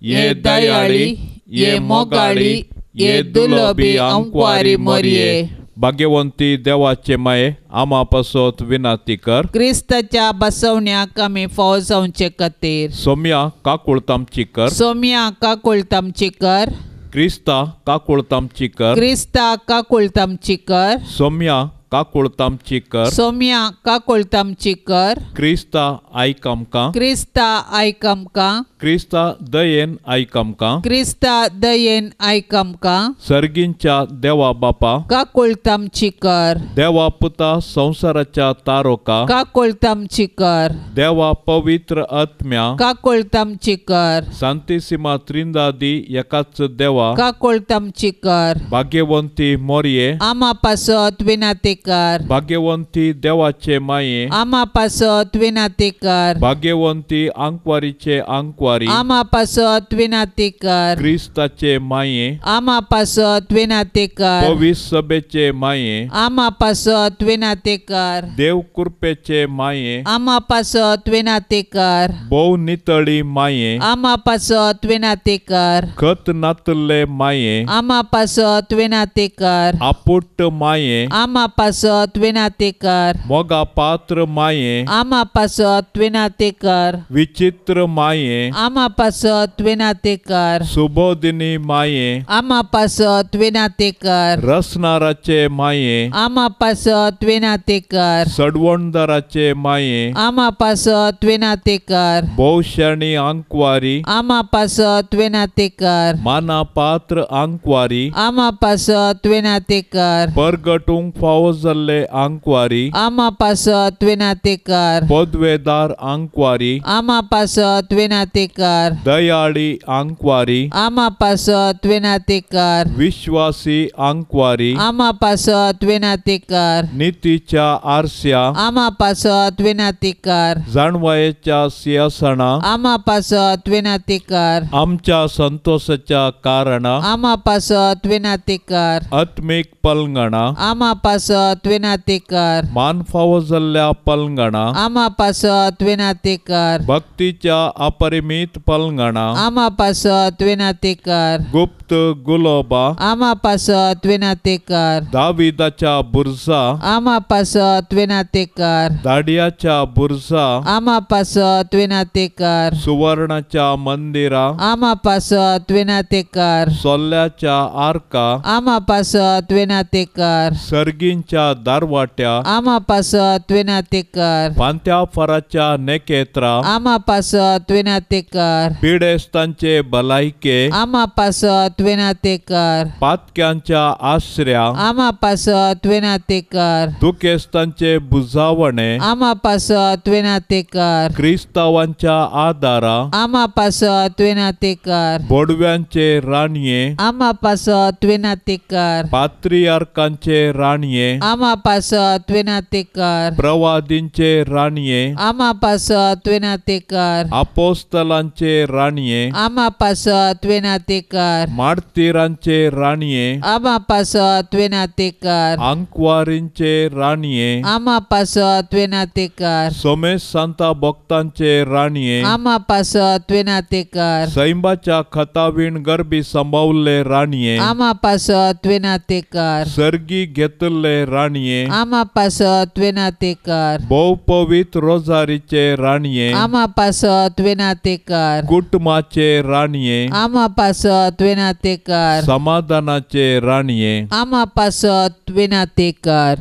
[SPEAKER 2] ये दयाळी, ये मोगाळी, ये दुलोबी अंकवारी मरिये. भाग्यवंती देवाचे माये आमा पासत विनाती कर.
[SPEAKER 1] क्रिस्ताच्या बसवण्याक आमी फावो जावचे खातीर
[SPEAKER 2] सोम्या काकुळतामची कर.
[SPEAKER 1] सोम्या काकुळतामची कर.
[SPEAKER 2] क्रिस्ता काकुळतामची कर.
[SPEAKER 1] क्रिस्ता काकुळतामची कर.
[SPEAKER 2] सोम्या काकुळतामची कर.
[SPEAKER 1] सोम्या काकुळतामची कर.
[SPEAKER 2] क्रिस्ता आयक आमकां.
[SPEAKER 1] क्रिस्ता आयक आमकां.
[SPEAKER 2] क्रिस्ता दयेन आयक आमकां.
[SPEAKER 1] क्रिस्ता दयेन आयक आमकां.
[SPEAKER 2] सर्गींच्या देवा बापा.
[SPEAKER 1] काकुळतामची कर.
[SPEAKER 2] देवा पुता संसाराच्या तारोका.
[SPEAKER 1] काकुळतामची कर.
[SPEAKER 2] देवा पवित्र आत्म्या.
[SPEAKER 1] काकुळतामची कर.
[SPEAKER 2] सांतिसिमा त्रिंदादी एकाच देवा.
[SPEAKER 1] काकुळतामची कर.
[SPEAKER 2] भाग्यवंती मोरये.
[SPEAKER 1] आमा पासत विनाती कर.
[SPEAKER 2] भाग्यवंती देवाचे माये.
[SPEAKER 1] आमा पासत विनाती कर.
[SPEAKER 2] भाग्यवंती आंकवारीचे आंकवारी.
[SPEAKER 1] आमा पासत विनाती कर.
[SPEAKER 2] क्रिस्ताचे माये.
[SPEAKER 1] आमा पासत विनाती कर.
[SPEAKER 2] पवित्र सभेचे माये.
[SPEAKER 1] आमा पासत विनाती कर.
[SPEAKER 2] देव कृपेचे माये.
[SPEAKER 1] आमा पासत विनाती कर.
[SPEAKER 2] भोव नितळी माये.
[SPEAKER 1] आमा पासत विनाती कर.
[SPEAKER 2] खत नातले माये.
[SPEAKER 1] आमा पासत विनाती कर.
[SPEAKER 2] आपुट्ट माये.
[SPEAKER 1] आमा पासत विनाती कर.
[SPEAKER 2] मोगा पात्र माये.
[SPEAKER 1] आमा पासत विनाती कर.
[SPEAKER 2] विचित्र माये.
[SPEAKER 1] आमा पासत विनाती कर.
[SPEAKER 2] सुबोधिनी माये.
[SPEAKER 1] आमा पासत विनाती कर.
[SPEAKER 2] रसनाराचे माये.
[SPEAKER 1] आमा पासत विनाती कर.
[SPEAKER 2] सडवणदाराचे माये.
[SPEAKER 1] आमा पासत विनाती कर.
[SPEAKER 2] भोवशाणी आंकवारी.
[SPEAKER 1] आमा पासत विनाती कर.
[SPEAKER 2] माना पात्र आंकवारी.
[SPEAKER 1] आमा पासत विनाती कर.
[SPEAKER 2] परगटूंक फावो जाल्ले आंकवारी.
[SPEAKER 1] आमा पासत विनाती कर.
[SPEAKER 2] पदवेदार आंकवारी.
[SPEAKER 1] आमा पासत विनाती कर.
[SPEAKER 2] दयाळी आंकवारी.
[SPEAKER 1] आमा पासत विनाती कर.
[SPEAKER 2] विश्वासी आंकवारी.
[SPEAKER 1] आमा पासत विनाती कर.
[SPEAKER 2] नीतीच्या आरस्या.
[SPEAKER 1] आमा पासत विनाती कर.
[SPEAKER 2] जाणवायेच्या सिंहासना.
[SPEAKER 1] आमा पासत विनाती कर.
[SPEAKER 2] आमच्या संतोषाच्या कारणा.
[SPEAKER 1] आमा पासत विनाती कर.
[SPEAKER 2] आत्मिक पलंगणा.
[SPEAKER 1] आमा पासत विनाती कर.
[SPEAKER 2] मान फावो जाल्ल्या पलंगणा.
[SPEAKER 1] आमा पासत विनाती कर.
[SPEAKER 2] भक्तीच्या अपरिमित पलंगणा.
[SPEAKER 1] आमा पासत विनाती कर.
[SPEAKER 2] गुप्त गुलोबा.
[SPEAKER 1] आमा पासत विनाती कर.
[SPEAKER 2] दाविदाच्या बुरजा.
[SPEAKER 1] आमा पासत विनाती कर.
[SPEAKER 2] दाडियाच्या बुरजा.
[SPEAKER 1] आमा पासत विनाती कर.
[SPEAKER 2] सुवर्णाच्या मंदिरा.
[SPEAKER 1] आमा पासत विनाती कर.
[SPEAKER 2] सोल्ल्याच्या आर्का.
[SPEAKER 1] आमा पासत विनाती कर.
[SPEAKER 2] सर्गींच्या दारवाट्या.
[SPEAKER 1] आमा पासत विनाती कर.
[SPEAKER 2] पांत्या फराच्या नेकेत्रा.
[SPEAKER 1] आमा पासत विनाती कर.
[SPEAKER 2] पिडेस्तांचे भलायके.
[SPEAKER 1] आमा पासत विनाती कर.
[SPEAKER 2] पातक्यांच्या आश्रया.
[SPEAKER 1] आमा पासत विनाती कर.
[SPEAKER 2] दुखेस्तांचे बुजावणे.
[SPEAKER 1] आमा पासत विनाती कर.
[SPEAKER 2] क्रिस्तावांच्या आदारा.
[SPEAKER 1] आमा पासत विनाती कर.
[SPEAKER 2] बोडव्यांचे राणये.
[SPEAKER 1] आमा पासत विनाती कर.
[SPEAKER 2] पात्रियार्कांचे राणये.
[SPEAKER 1] आमा पासत विनाती कर.
[SPEAKER 2] प्रवादींचे राणये.
[SPEAKER 1] आमा पासत विनाती कर.
[SPEAKER 2] अपोस्तलांचे राणये.
[SPEAKER 1] आमा पासत विनाती कर.
[SPEAKER 2] मार्तिरांचे राणये.
[SPEAKER 1] आमा पासत विनाती कर.
[SPEAKER 2] आंकवारींचे राणये.
[SPEAKER 1] आमा पासत विनाती कर.
[SPEAKER 2] सोमेश सांता भक्तांचे राणये.
[SPEAKER 1] आमा पासत विनाती कर.
[SPEAKER 2] सैंबाच्या खतावीण गरबी संभावले राणये.
[SPEAKER 1] आमा पासत विनाती कर.
[SPEAKER 2] सर्गी घेतले राणये.
[SPEAKER 1] आमा पासत विनाती कर.
[SPEAKER 2] भोव पवित्र रोजारीचे राणये.
[SPEAKER 1] आमा पासत विनाती कर.
[SPEAKER 2] कुटुंबाचे राणये.
[SPEAKER 1] आमा पासत विनाती कर.
[SPEAKER 2] समाधानाचे राणये.
[SPEAKER 1] आमा पासत विनाती कर.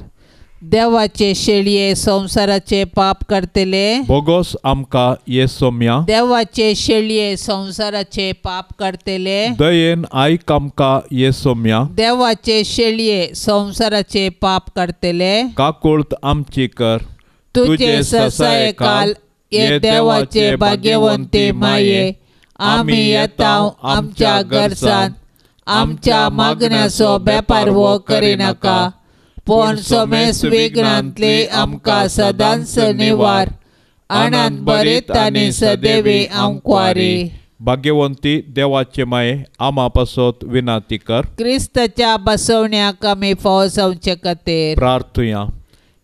[SPEAKER 1] देवाचे शेळये संसाराचे पाप करतले.
[SPEAKER 2] बोगोस आमका येसोम्या.
[SPEAKER 1] देवाचे शेळये संसाराचे पाप करतले.
[SPEAKER 2] दयेन आयक आमका येसोम्या.
[SPEAKER 1] देवाचे शेळये संसाराचे पाप करतले.
[SPEAKER 2] काकुळत आमची कर.
[SPEAKER 1] तुझे ससाय काल ये देवाचे भाग्यवंते माये. आम्ही येताव आमच्या गरजान. आमच्या मागण्याचो बेपार वो करिनाका. पण सोमेस विघ्नांतले आमकां सदांच निवार. आनंद बरीत आनी सदैवी आंकवारी.
[SPEAKER 2] भाग्यवंती देवाचे माये आमा पासत विनाती कर.
[SPEAKER 1] क्रिस्ताच्या बसवण्याक आमी फावो जावचे खातीर
[SPEAKER 2] प्रार्थुया.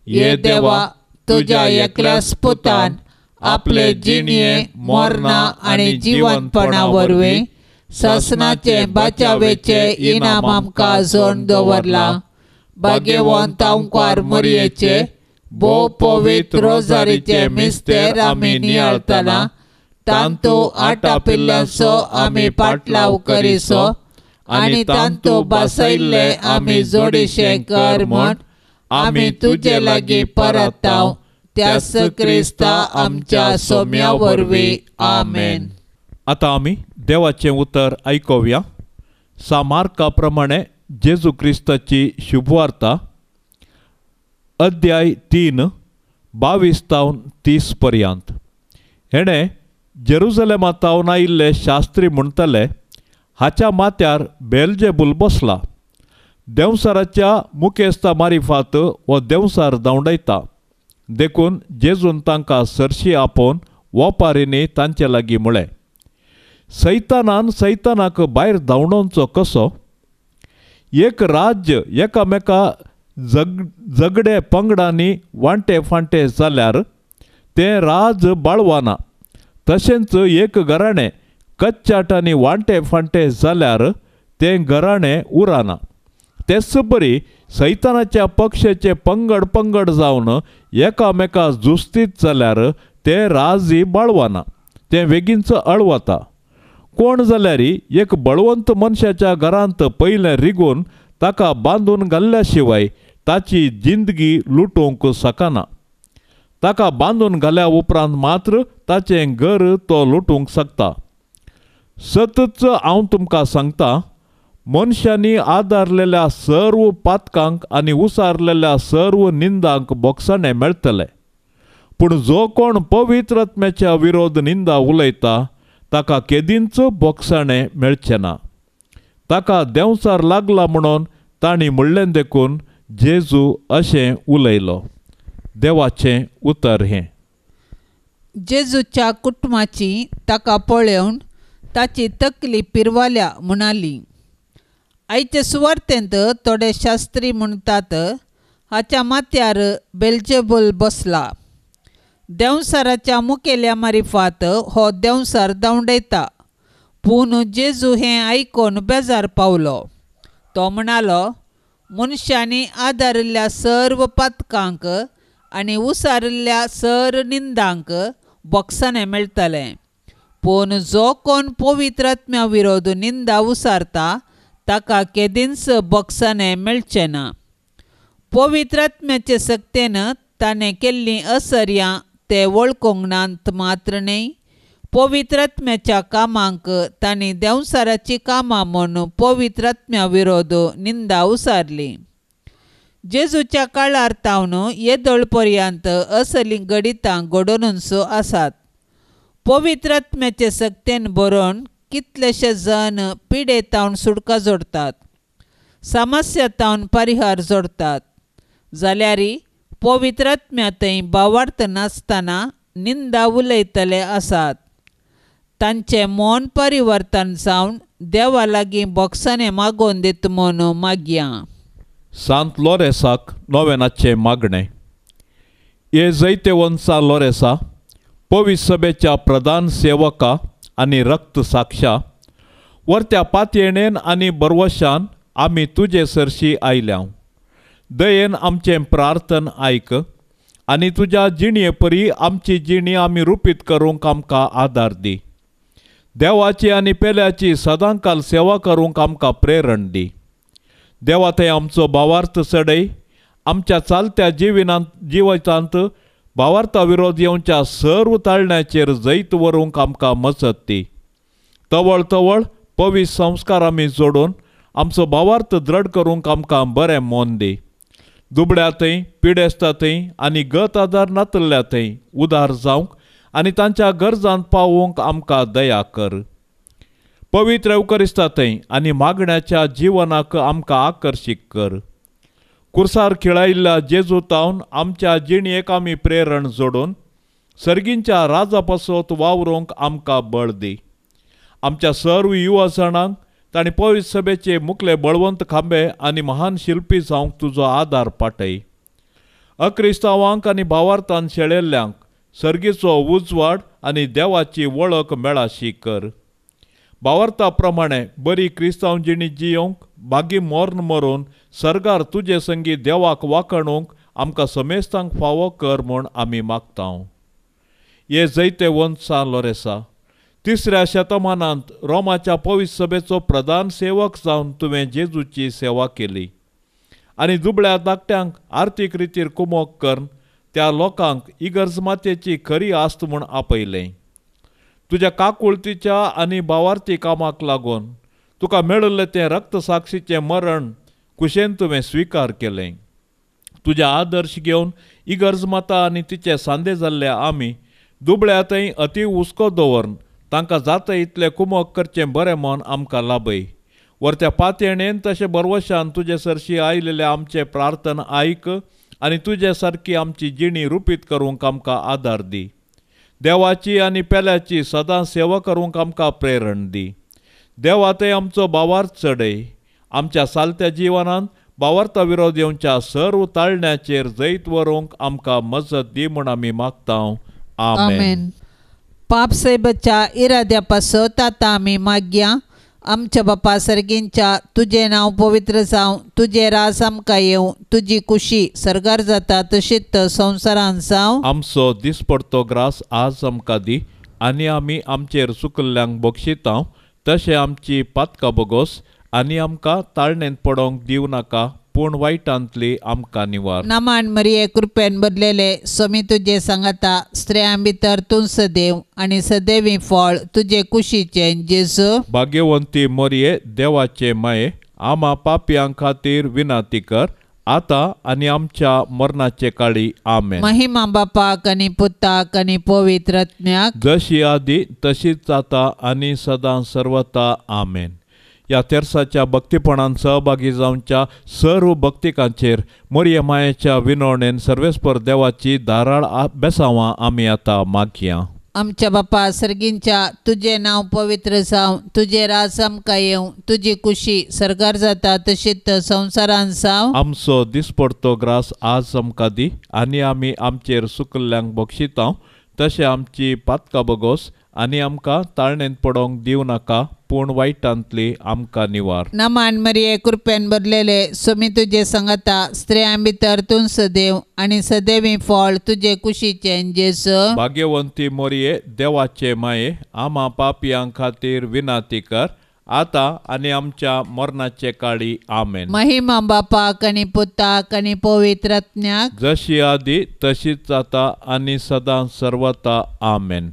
[SPEAKER 1] ये देवा तुझ्या एकल्याच पुतान आपले जिणये मरणा आणि जीवनपणा वरवीं ससनाचे बचावेचे इनाम आमकां जोड दवरला. भाग्यवंत ओंकार मरियेचे भोव पवित्र रोजारीचे मिस्तेर आमी नियाळतना तांतू आटा पिल्ल्यांचो आमी पाटलाव करिसो आनी तांतू बसयल्ले आमी जोडिशे कर म्हण आमी तुजे लागीं परताव त्यास क्रिस्ता आमच्या सोम्या वरवीं आमेन.
[SPEAKER 2] आतां आमी देवाचें उतर आयकुया. सामार्का प्रमाणे जेजू क्रिस्ताची शुभवार्ता अध्याय 3 22-30 पर्यंत. हेणे जेरुसलेमांतावन आयिल्ले शास्त्री म्हणटले, हाच्या माथ्यार बेलजेबूल बसला. देंवसाराच्या मुखेस्ता मारिफात हो देंवसार धांवडयता. देखून जेजून तांकां सरशी आपोवन वोपारींनी तांचे लागीं म्हळें, सैतानान सैतानाक भायर धांवडोवचो कसो? एक राज्य एकामेका झगडे पंगडांनी वांटे फांटे जाल्यार तें राज बाळवाना. तशेंच एक घराणें कच्चाटांनी वांटे फांटे जाल्यार तें घराणें उराना. तेच बरी सैतानाच्या पक्षाचे पंगड पंगड जावन एकामेका जुस्तीत जाल्यार तें राजय बाळवाना. तें बेगीनच अळवता. कोण जाल्यार एक बळवंत मनशाच्या घरांत पयलें रिगून ताका बांदून घाल्ल्या शिवाय ताची जिंदगी लुटोवंक शकना. ताका बांदून घाल्या उपरांत मात्र ताचें घर तो लुटूंक शकता. सतच हांव तुमकां सांगता, मनशांनी आदारलेल्या सर्व पातकांक आनी उसारलेल्या सर्व निंदांक बोगसणें मेळटलें. पूण जो कोण पवित्र आत्म्याच्या विरोध निंदा उलयता ताका केदींच बोगसणें मेळचें ना. ताका देंवसार लागला म्हणून तांणी म्हणलें देखून जेजू अशें उलयलो. देवाचें उतर हें.
[SPEAKER 1] जेजूच्या कुटुंबाची ताका पळोवन ताची तकली पिरवाल्या म्हणाली. आयचे सुवार्तेंत थोडे शास्त्री म्हणटात, हाच्या माथ्यार बेलजेबूल बसला. देंवसाराच्या मुखेल्या मारिफात हो देंवसार धांवडयता. पूण जेजू हें आयकून बेजार पावलो. तो म्हणालो, मनशांनी आदारिल्ल्या सर्व पातकांक आनी उसारिल्ल्या सर निंदांक बोगसणें मेळटलें. पूण जो कोण पवित्र आत्म्या विरोध निंदा उसारता ताका केदींच बोगसणें मेळचें ना. पवित्र आत्म्याचे सक्तेन ताणें केल्लीं असर्यां ते वळखूंक नात मात्र न्ही, पवित्र आत्म्याच्या कामांक तांणी देंवसाराची कामां म्हूण पवित्र आत्म्या विरोध निंदा उसारली. जेजूच्या काळार तावन येदोळ पर्यंत असलीं गणितां घडोवनच आसात. पवित्र आत्म्याचे सक्तेन बरोवन कितलेशे जण पिडेतावन सुटका जोडटात, समस्यातावन परिहार जोडटात. जाल्यार पवित्र आत्म्यातय भावार्थ नासतना निंदा उलयतले आसात. तांचें मन परिवर्तन जावन देवा लागीं बोगसणें मागोवन दित म्हूण मागया.
[SPEAKER 2] सांत लोरेसाक नोवेनाचें मागणें. हे जैते वंसा लोरेसा, पवित्र सभेच्या प्रधान सेवका आनी रक्त साक्षा, वर्त्या पातयेणेन आनी बरवशान आमी तुजे सरशी आयल्या. दयेन आमचें प्रार्थन आयक आनी तुज्या जिणये परी आमची जिणी आमी रुपीत करूंक आमकां आदार दी. देवाची आनी पेल्याची सदांकाल सेवा करूंक आमकां प्रेरण दी. देवा थंय आमचो भावार्थ चडय. आमच्या चालत्या जिवितांत भावार्था विरोध येवच्या सर्व ताळण्याचेर जैत व्हरूंक आमकां मजत दी. तवळ तवळ पवित्र संस्कार आमी जोडून आमचो भावार्थ दृढ करूंक आमकां बरें मोन दी. दुबळ्यातय पिडेस्तांतय आनी गत आदार नातल्ल्यातय उदार जावंक आनी तांच्या गरजांत पावोवंक आमकां दया कर. पवित्र एवकरिस्तांतय आनी मागण्याच्या जिवनाक आमकां आकर्शीत कर. कुर्सार खिळायिल्ल्या जेजू तावन आमच्या जिणयेक आमी प्रेरण जोडून सर्गींच्या राजा पासत वावरूंक आमकां बळ दी. आमच्या सर्व युवा जाणांक तांणी पवित्र सभेचे मुखले बळवंत खांबे आनी महान शिल्पी जावंक तुजो आदार पाठय. अक्रिस्तांवांक आनी भावार्थान शेळयल्ल्यांक सर्गीचो उजवाड आनी देवाची वळख मेळाशी कर. भावार्था प्रमाणे बरी क्रिस्तांव जिणी जियोंक बागी मोर्न मरून सरगार तुजे संगी देवाक वाखणूंक आमकां समेस्तांक फावो कर म्हूण आमी मागतांव. हे जैते वंसा लोरेसा 3ऱ्या शेतमानांत रोमाच्या पवित्र सभेचो प्रधान सेवक जावन तुवें जेजूची सेवा केली आनी दुबळ्या धाकट्यांक आर्थीक रितीर कुमोक करून त्या लोकांक इगर्ज मातेची खरी आस्त म्हूण आपयलें. तुज्या काकुळतीच्या आनी भावार्थी कामाक लागून तुका मेळिल्लें तें रक्तसाक्षीचें मरण कुशेन तुवें स्विकार केलें. तुज्या आदर्श घेवन इगर्ज माता आनी तिचे सांदे जाल्ले आमी दुबळ्यातय अती हुस्को दवरून तांकां जाता इतलें कुमोक करचें बरें म्हूण आमकां लाभय. वरत्या पातयणेन तशें बरवशान तुजे सरशी आयिल्ले आमचे प्रार्थना आयक आनी तुजे सारकी आमची जिणी रुपीत करूंक आमकां आदार दी. देवाची आनी पेल्याची सदां सेवा करूंक आमकां प्रेरण दी. देवातय आमचो भावार्थ चडय. आमच्या सालत्या जिवनांत भावार्था विरोध येवच्या सर्व ताळण्याचेर जैत व्हरूंक आमकां मजत दी म्हूण आमी मागतांव. आमेन.
[SPEAKER 1] पाप से बच्चा इराद्या पासत आतां आमी मागया. आमच्या बापा सर्गींच्या तुझे नाव पवित्र जावं, तुझे रास आमकां येवं, तुजी खुशी सरगार जाता तशीच संवसारांत जावं.
[SPEAKER 2] आमचो दिसपडतो ग्रास आज आमकां दी आनी आमी आमचेर चुकल्ल्यांक बक्षितांव तशें आमची पातकां बोगोस आनी आमकां ताळणेंत पडोंक दिवं नाका पूण वायटांतली आमकां निवार.
[SPEAKER 1] नमान मरिये कृपेन बदलेले स्वामी तुजे सांगाता स्त्रियां भितर तूं सदैव आनी सदैवी फळ तुजे कुशीचे जेजू.
[SPEAKER 2] भाग्यवंती मरिये देवाचे माये आमा पापयां खातीर विनाती कर आता आनी आमच्या मरणाचे काळी. आमेन.
[SPEAKER 1] महिमा बापाक आनी पुताक आनी पवित्र आत्म्याक
[SPEAKER 2] जशी आदी तशीच आता आनी सदां सर्वता. आमेन. ह्या तेर्साच्या भक्तीपणान सहभागी जावच्या सर्व भक्तिकांचेर मोरये मायेच्या विनवणेन सर्वेस्पर देवाची धाराळ बेसांवां आमी आतां मागया.
[SPEAKER 1] आमच्या बापा सर्गींच्या तुझे नाव पवित्र जावं, तुझे रास आमकां येवं, तुजी खुशी सरगार जाता तशीच संवसारांत जावं.
[SPEAKER 2] आमचो दिसपडतो ग्रास आज आमकां दी आनी आमी आमचेर चुकल्ल्यांक बक्षितांव तशें आमची पातकां बोगोस आनी आमकां ताळणेंत पडोंक दिवं नाका पूण वायटांतली आमकां निवार.
[SPEAKER 1] नमान मरिये कृपेन बदलेले स्वामी तुजे सांगाता स्त्रियां भितर तूं सदैव आनी सदैवी फळ तुजे कुशीचे जेजू.
[SPEAKER 2] भाग्यवंती मोरये देवाचे माये आमा पापयां खातीर विनाती कर आता आनी आमच्या मरणाचे काळी. आमेन.
[SPEAKER 1] महिमा बापाक आनी पुताक आनी पवित्र आत्म्याक
[SPEAKER 2] जशी आदी तशीच आता आनी सदां सर्वता. आमेन.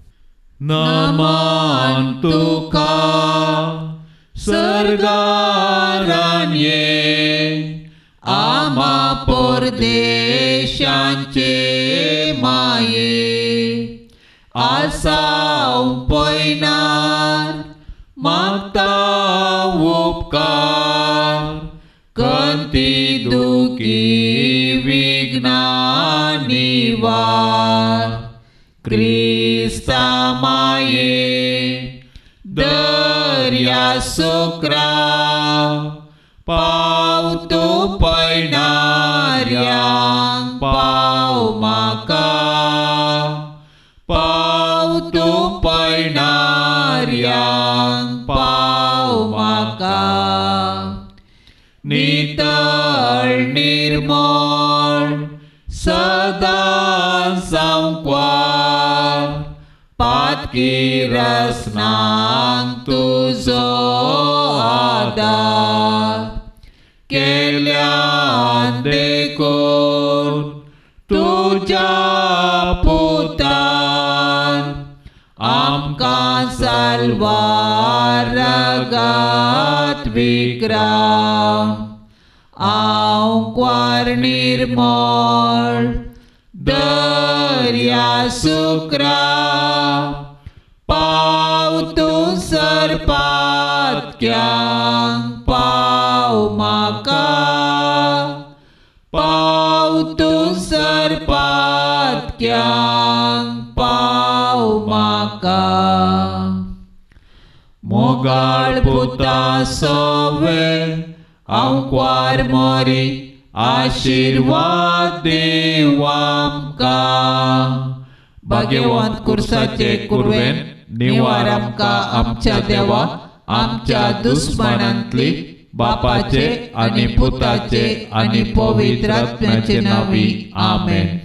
[SPEAKER 2] नमान तुका सर्गारान ये आमा परदेशांचे माये आसाव पयनार मागता उपकार कंती दुखी विघ्ना निवार. क्रिस्ता माये दर्या सुक्रा पाव तो पयणाऱ्यांक पाव म्हाका पाव तो पयणाऱ्यांक पाव म्हाका. नितळ निर्मळ सदां सांकवार पातकी रसनांक तुजो आदार. केल्यान देखून तुज्या पुतान आमकां साल्वार रगात विक्रम. आंकवार निर्मळ दर्या सुक्रा पाव तूं सरपातक्यांक पाव म्हाका पाव तूं सरपातक्यांक पाव म्हाका. मोगाळ पुता सोवे आंकवार मोरी आशीर्वाद देव आमकां. भाग्यवंत कुर्साचे कुरवेन निवार आमकां आमच्या देवा आमच्या दुस्मनांतली बापाचे आणि पुताचे आणि पवित्र आत्म्याचे नावी आमेन.